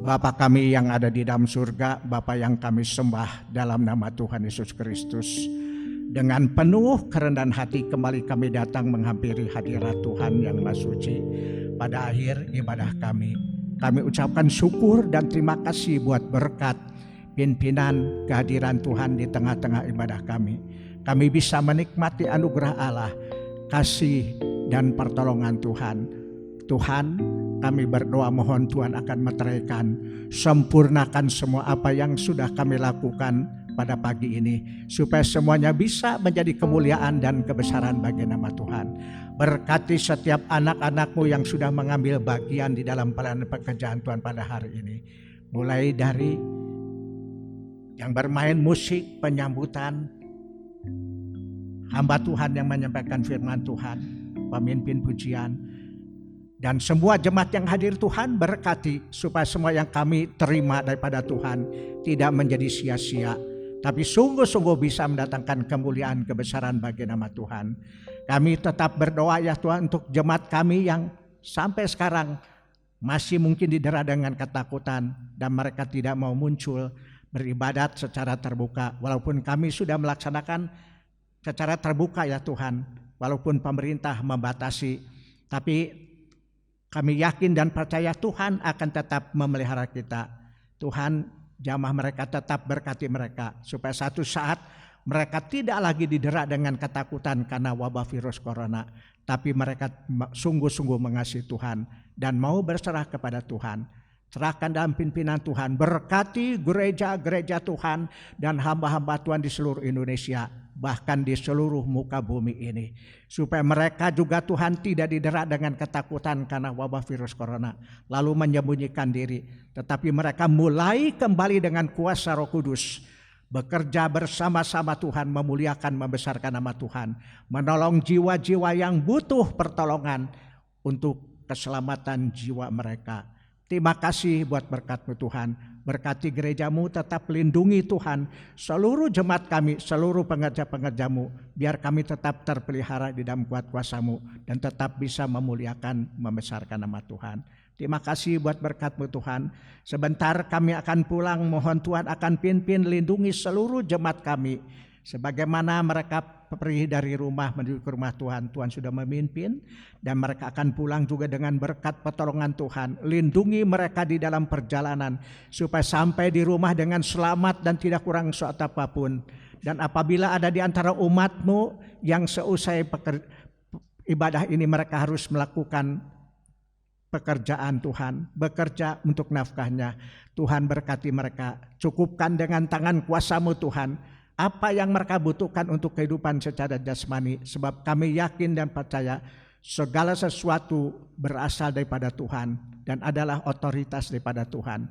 Bapa kami yang ada di dalam surga, Bapa yang kami sembah dalam nama Tuhan Yesus Kristus. Dengan penuh kerendahan hati kembali kami datang menghampiri hadirat Tuhan yang Maha Suci. Pada akhir ibadah kami ucapkan syukur dan terima kasih buat berkat pimpinan kehadiran Tuhan di tengah-tengah ibadah kami. Kami bisa menikmati anugerah Allah, kasih dan pertolongan Tuhan. Tuhan, kami berdoa mohon Tuhan akan meteraikan, sempurnakan semua apa yang sudah kami lakukan pada pagi ini, supaya semuanya bisa menjadi kemuliaan dan kebesaran bagi nama Tuhan. Berkati setiap anak-anakmu yang sudah mengambil bagian di dalam pelayanan pekerjaan Tuhan pada hari ini. Mulai dari yang bermain musik, penyambutan, hamba Tuhan yang menyampaikan firman Tuhan, pemimpin pujian, dan semua jemaat yang hadir Tuhan berkati supaya semua yang kami terima daripada Tuhan tidak menjadi sia-sia, tapi sungguh-sungguh bisa mendatangkan kemuliaan kebesaran bagi nama Tuhan. Kami tetap berdoa ya Tuhan untuk jemaat kami yang sampai sekarang masih mungkin didera dengan ketakutan dan mereka tidak mau muncul beribadat secara terbuka. Walaupun kami sudah melaksanakan secara terbuka ya Tuhan, walaupun pemerintah membatasi, tapi kami yakin dan percaya Tuhan akan tetap memelihara kita. Tuhan, jamaah mereka tetap berkati mereka supaya satu saat mereka tidak lagi didera dengan ketakutan karena wabah virus corona, tapi mereka sungguh-sungguh mengasihi Tuhan dan mau berserah kepada Tuhan. Serahkan dalam pimpinan Tuhan, berkati gereja-gereja Tuhan dan hamba-hamba Tuhan di seluruh Indonesia, bahkan di seluruh muka bumi ini, supaya mereka juga Tuhan tidak didera dengan ketakutan karena wabah virus corona lalu menyembunyikan diri, tetapi mereka mulai kembali dengan kuasa Roh Kudus, bekerja bersama-sama Tuhan, memuliakan, membesarkan nama Tuhan, menolong jiwa-jiwa yang butuh pertolongan untuk keselamatan jiwa mereka. Terima kasih buat berkat-Mu Tuhan. Berkati gerejamu, tetap lindungi Tuhan seluruh jemaat kami, seluruh pengerja-pengerjamu, biar kami tetap terpelihara di dalam kuat kuasa-Mu dan tetap bisa memuliakan, membesarkan nama Tuhan. Terima kasih buat berkat-Mu Tuhan. Sebentar kami akan pulang, mohon Tuhan akan pimpin, lindungi seluruh jemaat kami. Sebagaimana mereka pergi dari rumah menuju ke rumah Tuhan, Tuhan sudah memimpin dan mereka akan pulang juga dengan berkat pertolongan Tuhan. Lindungi mereka di dalam perjalanan supaya sampai di rumah dengan selamat dan tidak kurang suatu apapun. Dan apabila ada di antara umat-Mu yang seusai ibadah ini mereka harus melakukan pekerjaan Tuhan, bekerja untuk nafkahnya, Tuhan berkati mereka, cukupkan dengan tangan kuasa-Mu Tuhan apa yang mereka butuhkan untuk kehidupan secara jasmani, sebab kami yakin dan percaya segala sesuatu berasal daripada Tuhan dan adalah otoritas daripada Tuhan.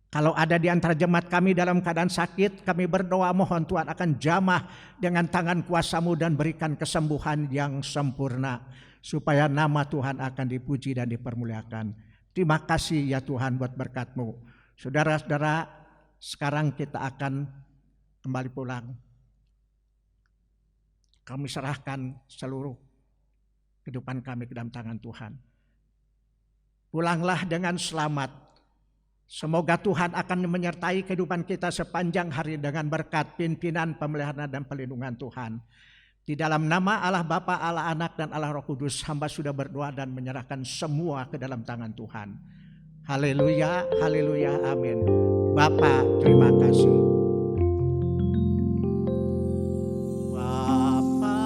Kalau ada di antara jemaat kami dalam keadaan sakit, kami berdoa mohon Tuhan akan jamah dengan tangan kuasa-Mu dan berikan kesembuhan yang sempurna, supaya nama Tuhan akan dipuji dan dipermuliakan. Terima kasih ya Tuhan buat berkat-Mu. Saudara-saudara, sekarang kita akan kembali pulang. Kami serahkan seluruh kehidupan kami ke dalam tangan Tuhan. Pulanglah dengan selamat. Semoga Tuhan akan menyertai kehidupan kita sepanjang hari dengan berkat pimpinan, pemeliharaan dan perlindungan Tuhan. Di dalam nama Allah Bapa, Allah Anak, dan Allah Roh Kudus, hamba sudah berdoa dan menyerahkan semua ke dalam tangan Tuhan. Haleluya, haleluya, amin. Bapa, terima kasih. Bapa,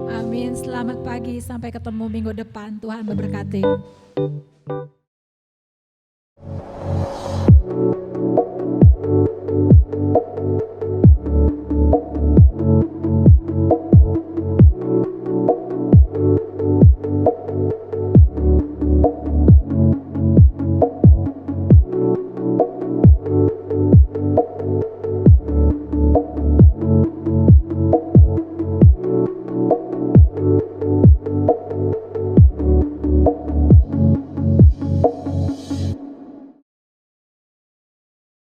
Amin. Selamat pagi, sampai ketemu minggu depan. Tuhan memberkati.